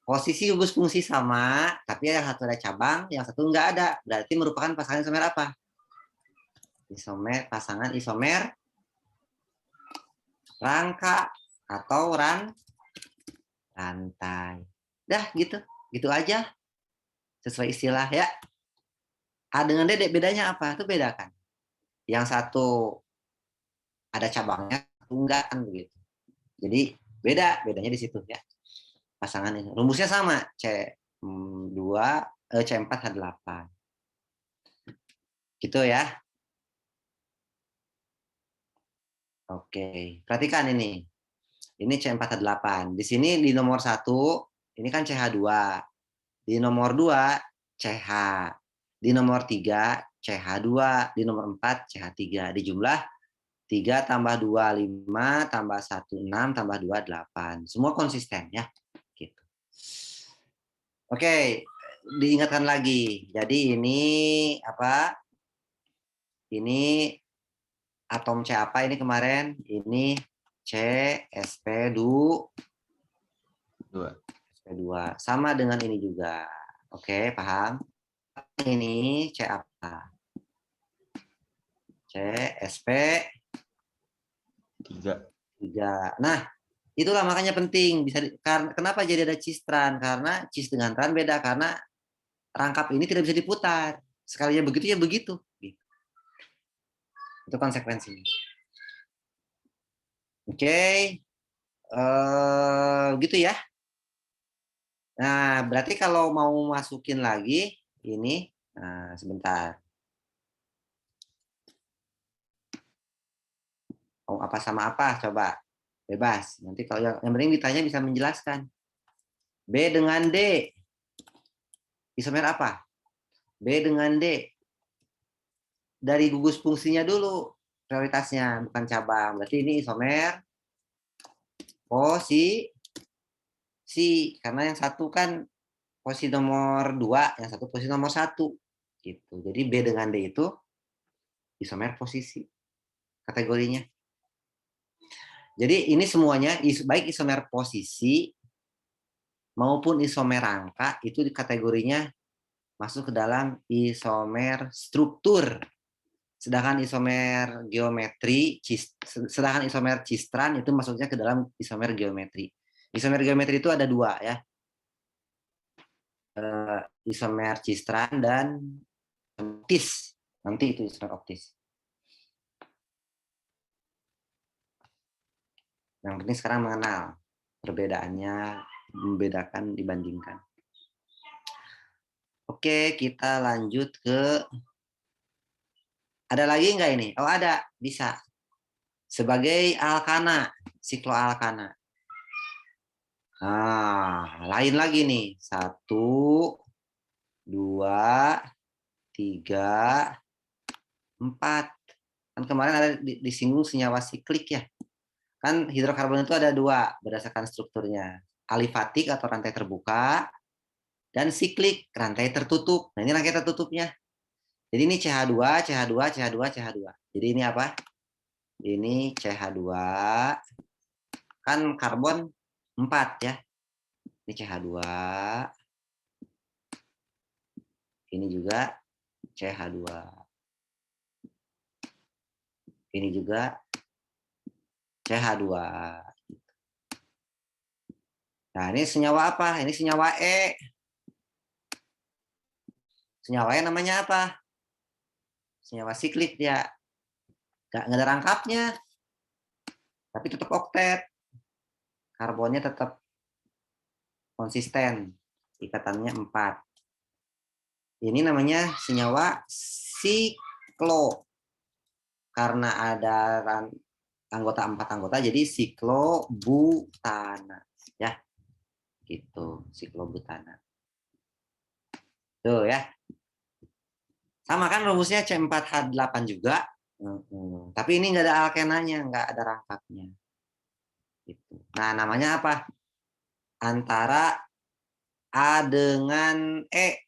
posisi gugus fungsi sama, tapi yang satu ada cabang, yang satu nggak ada. Berarti merupakan pasangan isomer apa? Pasangan isomer rangka atau rantai. Dah gitu. Gitu aja. Sesuai istilah ya. A dengan D bedanya apa? Itu beda kan. Yang satu ada cabangnya, enggak kan begitu. Jadi bedanya di situ ya. Pasangan ini. Rumusnya sama, C4H8. Gitu ya. Oke, perhatikan ini. Ini C4H8. Di sini di nomor 1, ini kan CH2. Di nomor 2, CH. Di nomor 3, CH2. Di nomor 4, CH3. Di jumlah 3 tambah 2, 5, tambah 1, 6, tambah 2, 8. Semua konsisten ya. Gitu. Oke, diingatkan lagi. Jadi ini apa? Ini atom C apa ini kemarin? Ini CsP2. 2. SP2. Sama dengan ini juga. Oke, paham? Ini C apa? CsP 3. 3. Nah, itulah makanya penting. Kenapa jadi ada cistran? Karena cis dengan tran beda. Karena rangkap ini tidak bisa diputar. Sekalinya begitu ya begitu. Itu konsekuensinya. Oke. Gitu ya. Nah, berarti kalau mau masukin lagi ini, nah, sebentar. Mau apa sama apa? Coba. Bebas. Nanti kalau yang penting ditanya bisa menjelaskan. B dengan D. Isomer apa? B dengan D. Dari gugus fungsinya dulu. Prioritasnya, bukan cabang. Berarti ini isomer posisi. Karena yang satu kan posisi nomor 2, yang satu posisi nomor 1. Gitu. Jadi B dengan D itu isomer posisi kategorinya. Jadi ini semuanya baik isomer posisi maupun isomer rangka itu kategorinya masuk ke dalam isomer struktur. Sedangkan isomer geometri, sedangkan isomer cistran itu masuknya ke dalam isomer geometri. Isomer geometri itu ada 2 ya. Isomer cistran dan optis. Nanti itu isomer optis. Yang penting sekarang mengenal perbedaannya, membedakan, dibandingkan. Oke, kita lanjut ke... Ada lagi nggak ini? Oh, ada. Bisa. Sebagai alkana, sikloalkana. Nah, lain lagi nih. 1, 2, 3, 4. Kan kemarin ada disinggung senyawa siklik ya. Kan hidrokarbon itu ada 2 berdasarkan strukturnya. Alifatik atau rantai terbuka, dan siklik, rantai tertutup. Nah, ini rantai tertutupnya. Jadi ini CH2, CH2, CH2, CH2. Jadi ini apa? Ini CH2. Kan karbon 4 ya. Ini CH2. Ini juga CH2. Ini juga CH2. Nah, ini senyawa apa? Ini senyawa E. Senyawa E namanya apa? Senyawa siklik dia. Nggak ada rangkapnya. Tapi tetap oktet. Karbonnya tetap konsisten. Ikatannya 4. Ini namanya senyawa siklo. Karena ada anggota 4 anggota, jadi siklobutana. Ya, gitu. Siklobutana. Tuh ya. Sama kan rumusnya C4H8 juga. Tapi ini nggak ada alkenanya, nggak ada rangkapnya. Gitu. Nah, namanya apa? Antara A dengan E.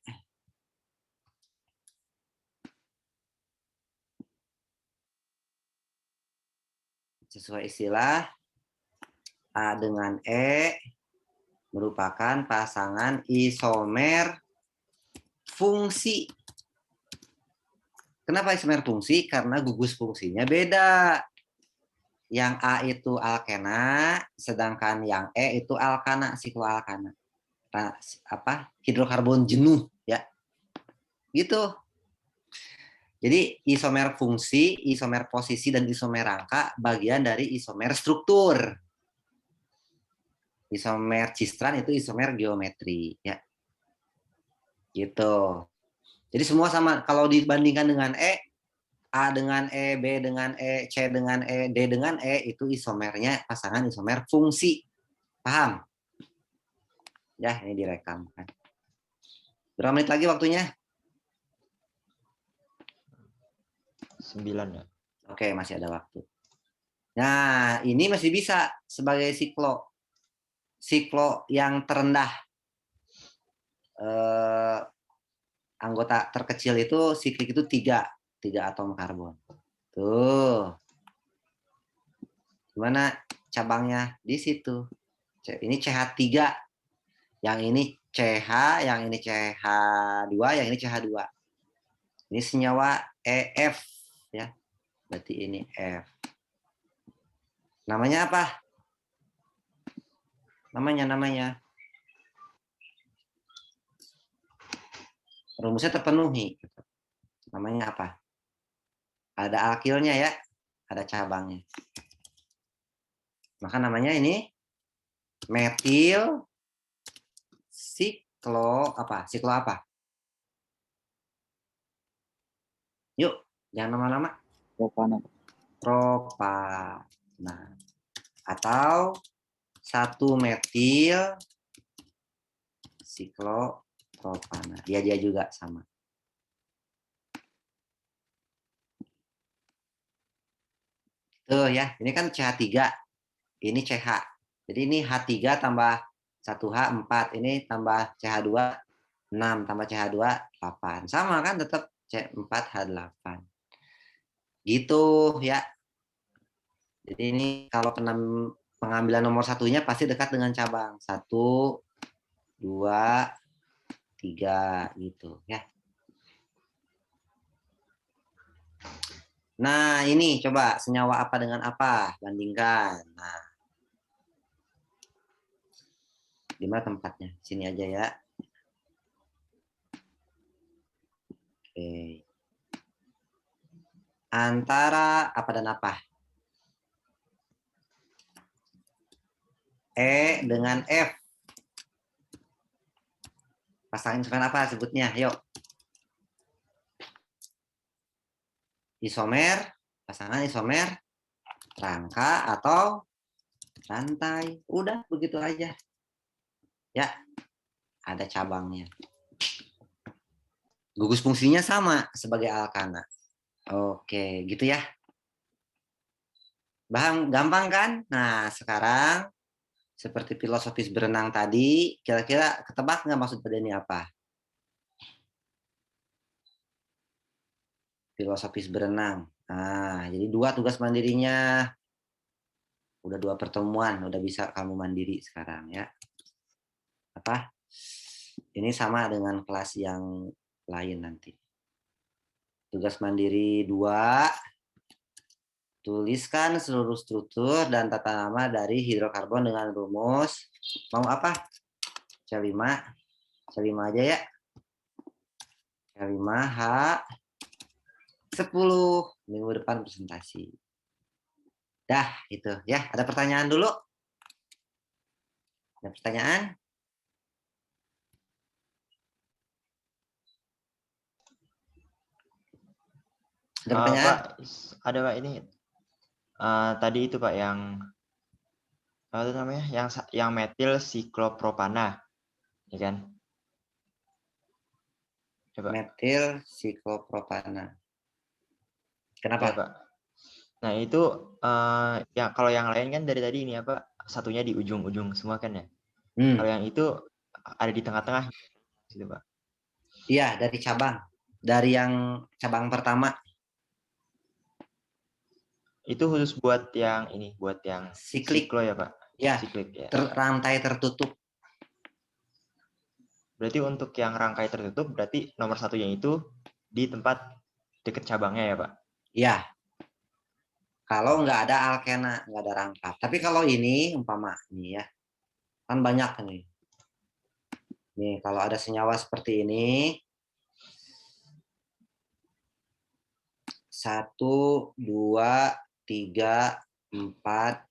Sesuai istilah, A dengan E merupakan pasangan isomer fungsi. Kenapa isomer fungsi? Karena gugus fungsinya beda. Yang A itu alkena, sedangkan yang E itu alkana, sikloalkana. Nah, apa? Hidrokarbon jenuh ya. Gitu. Jadi isomer fungsi, isomer posisi, dan isomer rangka bagian dari isomer struktur. Isomer cistran itu isomer geometri ya. Gitu. Jadi semua sama. Kalau dibandingkan dengan E, A dengan E, B dengan E, C dengan E, D dengan E, itu isomernya pasangan isomer fungsi. Paham? Ya, ini direkam kan. Berapa menit lagi waktunya? 9 ya. Oke, masih ada waktu. Nah, ini masih bisa sebagai siklo yang terendah. Anggota terkecil itu siklik itu 3 atom karbon. Tuh. Gimana cabangnya? Di situ. Ini CH3, yang ini CH, yang ini CH2, yang ini CH2. Ini senyawa EF ya. Berarti ini F. Namanya apa? Namanya. Rumusnya terpenuhi. Namanya apa? Ada alkilnya ya, ada cabangnya. Maka namanya ini metil siklo apa? Siklo apa? Yuk, jangan lama-lama. Propana. Atau 1 metil siklopropana. Dia juga sama. Tuh ya, ini kan CH3, ini CH. Jadi ini H3 tambah 1H 4, ini tambah CH2 6 tambah CH2 8. Sama kan, tetap C4H8. Gitu ya. Jadi ini kalau pengambilan nomor satunya pasti dekat dengan cabang. 1, 2, 3 gitu ya. Nah, ini coba senyawa apa dengan apa, bandingkan. Nah, di mana tempatnya? Sini aja ya. Oke. Antara apa dan apa? E dengan F. Pasangan apa sebutnya? Yuk. Isomer, pasangan isomer, rangka atau rantai. Udah begitu aja. Ya, ada cabangnya. Gugus fungsinya sama sebagai alkana. Oke, gitu ya. Gampang kan? Nah, sekarang seperti filosofis berenang tadi, kira-kira ketebak nggak maksud pada ini apa? Filosofis berenang. Nah, jadi 2 tugas mandirinya. Udah 2 pertemuan, udah bisa kamu mandiri sekarang ya. Apa? Ini sama dengan kelas yang lain nanti. Tugas mandiri 2. Tuliskan seluruh struktur dan tata nama dari hidrokarbon dengan rumus. Mau apa? C5. C5 aja ya. C5H10. Minggu depan presentasi. Dah, itu ya. Ada pertanyaan dulu? Ada pertanyaan? Ada pertanyaan? Pak, ada Pak ini. Tadi itu Pak yang apa itu namanya? Yang metil siklopropana, ya kan? Coba. Metil siklopropana. Kenapa? Ya Pak. Nah itu ya kalau yang lain kan dari tadi ini apa? Satunya di ujung-ujung semua kan ya. Kalau yang itu ada di tengah-tengah, gitu Pak. Iya, dari cabang. Dari yang cabang pertama. Itu khusus buat yang ini, buat yang Siklik. siklo ya Pak? Ya, Siklik ya. rantai tertutup. Berarti untuk yang rangkai tertutup, berarti nomor satunya itu di tempat dekat cabangnya ya Pak? Iya. Kalau nggak ada alkena, nggak ada rangkap. Tapi kalau ini, umpama ini ya, kan banyak nih. Nih, kalau ada senyawa seperti ini, 1, 2, 3, 4,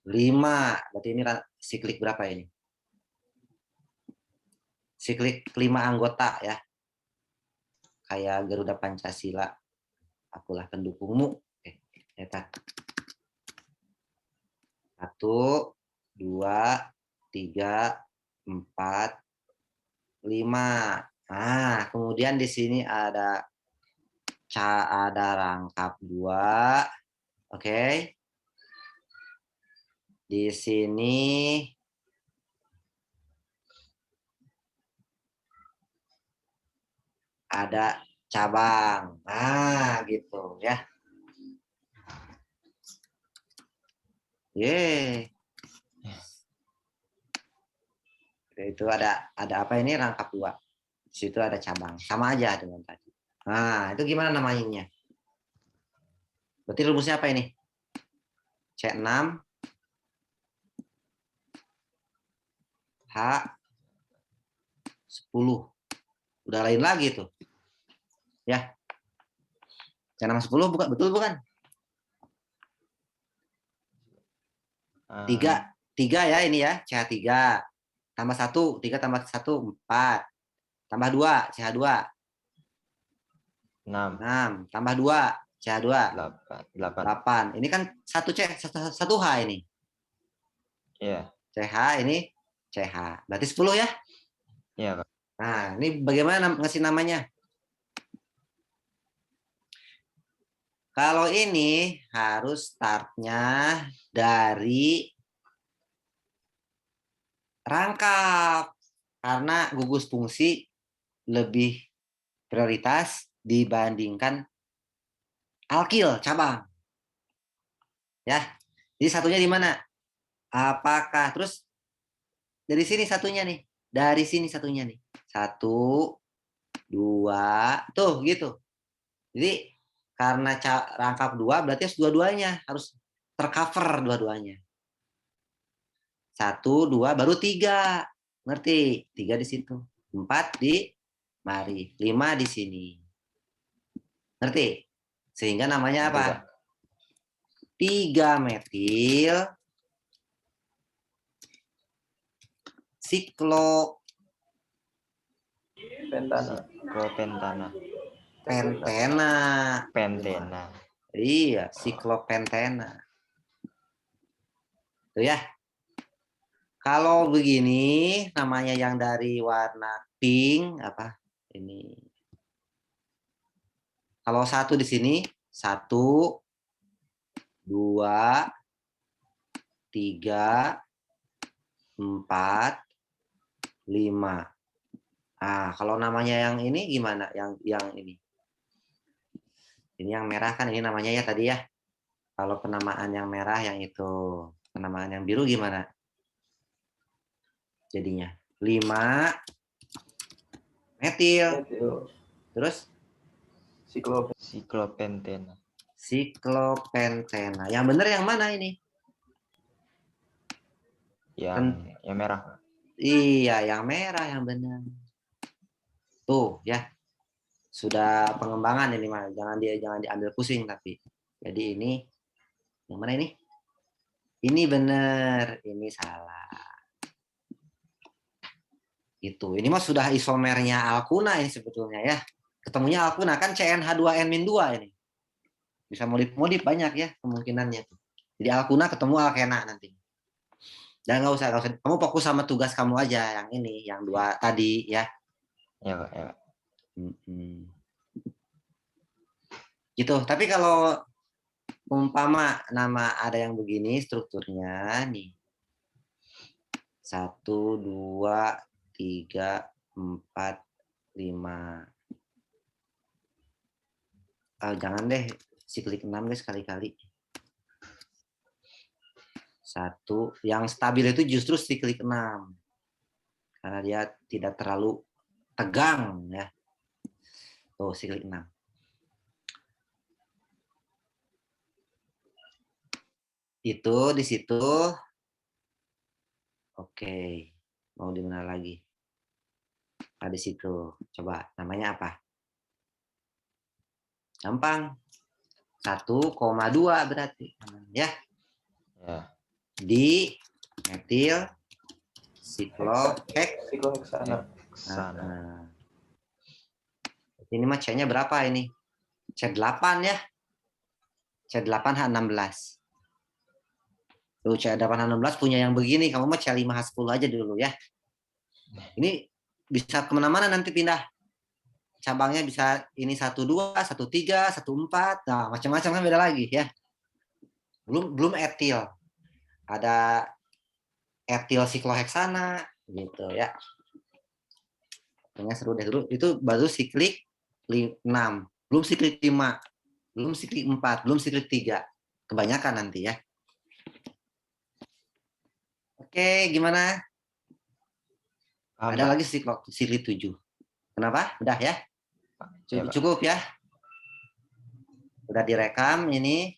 5. Berarti ini siklik berapa ini? Siklik 5 anggota ya. Kayak Garuda Pancasila. Akulah pendukungmu. Ya, 1, 2, 3, 4, 5. Nah, kemudian di sini ada rangkap 2. Oke. Di sini ada cabang. Nah, gitu ya. Ye. Itu ada apa ini rangkap 2. Di situ ada cabang. Sama aja dengan tadi. Nah, itu gimana namanya? Berarti rumusnya apa ini? C6 H10. Udah lain lagi tuh. Ya. C6 10 bukan, betul bukan? 3 ya ini ya, CH3. Tambah 1, 3 tambah 1, 4. Tambah 2, CH2. 6. Tambah 2, CH2. 8. Ini kan 1 C, 1 H ini. Iya. CH ini CH. Berarti 10 ya? Iya, Pak. Nah, ini bagaimana ngasih namanya? Kalau ini harus startnya dari rangkap. Karena gugus fungsi lebih prioritas dibandingkan alkil cabang. Ya. Jadi satunya di mana? Apakah terus dari sini satunya nih? Dari sini satunya nih. 1 2 tuh gitu. Jadi karena rangkap 2 berarti harus dua-duanya harus tercover dua-duanya. 1 2 baru 3. Ngerti? 3 di situ. 4 di mari. 5 di sini. Ngerti? Sehingga namanya apa? 3 metil Siklopentana. pentena. Iya, siklopentena. Tuh ya. Kalau begini namanya yang dari warna pink apa? Ini. Kalau 1 di sini 1 2 3 4 5. Ah, kalau namanya yang ini gimana? Yang ini. Ini yang merah kan ini namanya ya tadi ya. Kalau penamaan yang merah yang itu, penamaan yang biru gimana? Jadinya 5 metil. Terus Siklopentena. siklopentena. Yang benar yang mana ini? Yang merah. Iya, yang merah yang benar. Tuh ya. Sudah pengembangan ini mah. Jangan diambil pusing tapi. Jadi ini yang mana ini? Ini benar, ini salah. Itu. Ini mah sudah isomernya alkuna ini sebetulnya ya. Ketemunya alkuna kan CnH2n-2 ini. Bisa modif banyak ya kemungkinannya. Jadi alkuna ketemu alkena nanti. Dan nggak usah. Kamu fokus sama tugas kamu aja yang ini, yang 2 tadi ya. Ya, Pak. Ya, Pak. Gitu. Tapi kalau umpama nama ada yang begini strukturnya nih. 1 2 3 4 5. Jangan deh siklik 6 deh sekali-kali. 1 yang stabil itu justru siklik 6. Karena dia tidak terlalu tegang ya. Tuh siklik 6. Itu di situ. Oke. Mau di mana lagi? Nah, di situ. Coba namanya apa? Gampang. 1,2 berarti. Ya. Ya. Di metil sikloheksana. Sana. Ini mah C-nya berapa ini? C8 ya. C8H16. Tuh C8H16 punya yang begini. Kamu mah C5H10 aja dulu ya. Ini bisa kemana-mana nanti pindah. Cabangnya bisa ini 12, 13, 14. Nah, macam-macam kan beda lagi ya. Belum etil. ada etil sikloheksana gitu ya. Pokoknya seru deh dulu. Itu baru siklik 6, belum siklik 5, belum siklik 4, belum siklik 3. Kebanyakan nanti ya. Oke, gimana? Paham, Ada Pak? lagi siklik 7. Kenapa? Udah ya? Ya, Pak. Cukup ya? Udah direkam ini.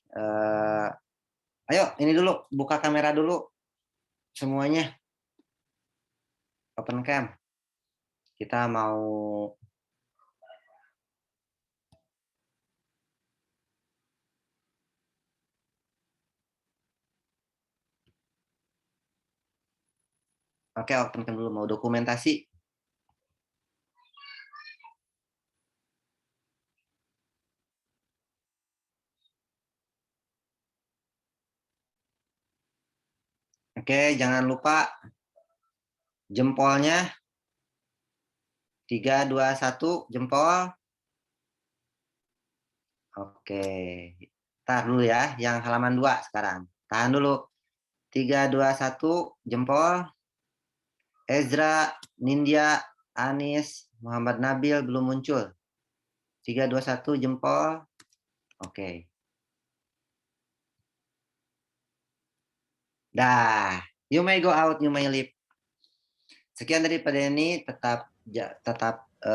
Ayo, ini dulu. Buka kamera dulu. Semuanya. Open cam. Kita mau... Oke, open cam dulu. Mau dokumentasi. Oke, jangan lupa jempolnya. 3, 2, 1, jempol. Oke. Tahan dulu ya, yang halaman 2 sekarang. Tahan dulu. 3, 2, 1, jempol. Ezra, Nindya, Anis, Muhammad Nabil belum muncul. 3, 2, 1, jempol. Oke. Dah, you may go out, you may leave. Sekian daripada ini, tetap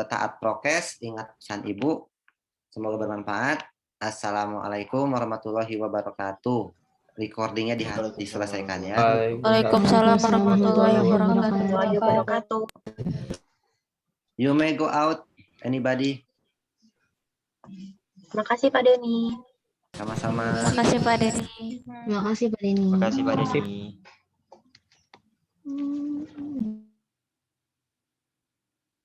taat prokes, ingat pesan Ibu. Semoga bermanfaat. Assalamualaikum warahmatullahi wabarakatuh. Recordingnya diselesaikan ya. Waalaikumsalam warahmatullahi wabarakatuh. You may go out, anybody. Makasih Pak Denny. Sama-sama. Makasih Pak Denny. Terima kasih Pak Denny. Makasih Pak Denny.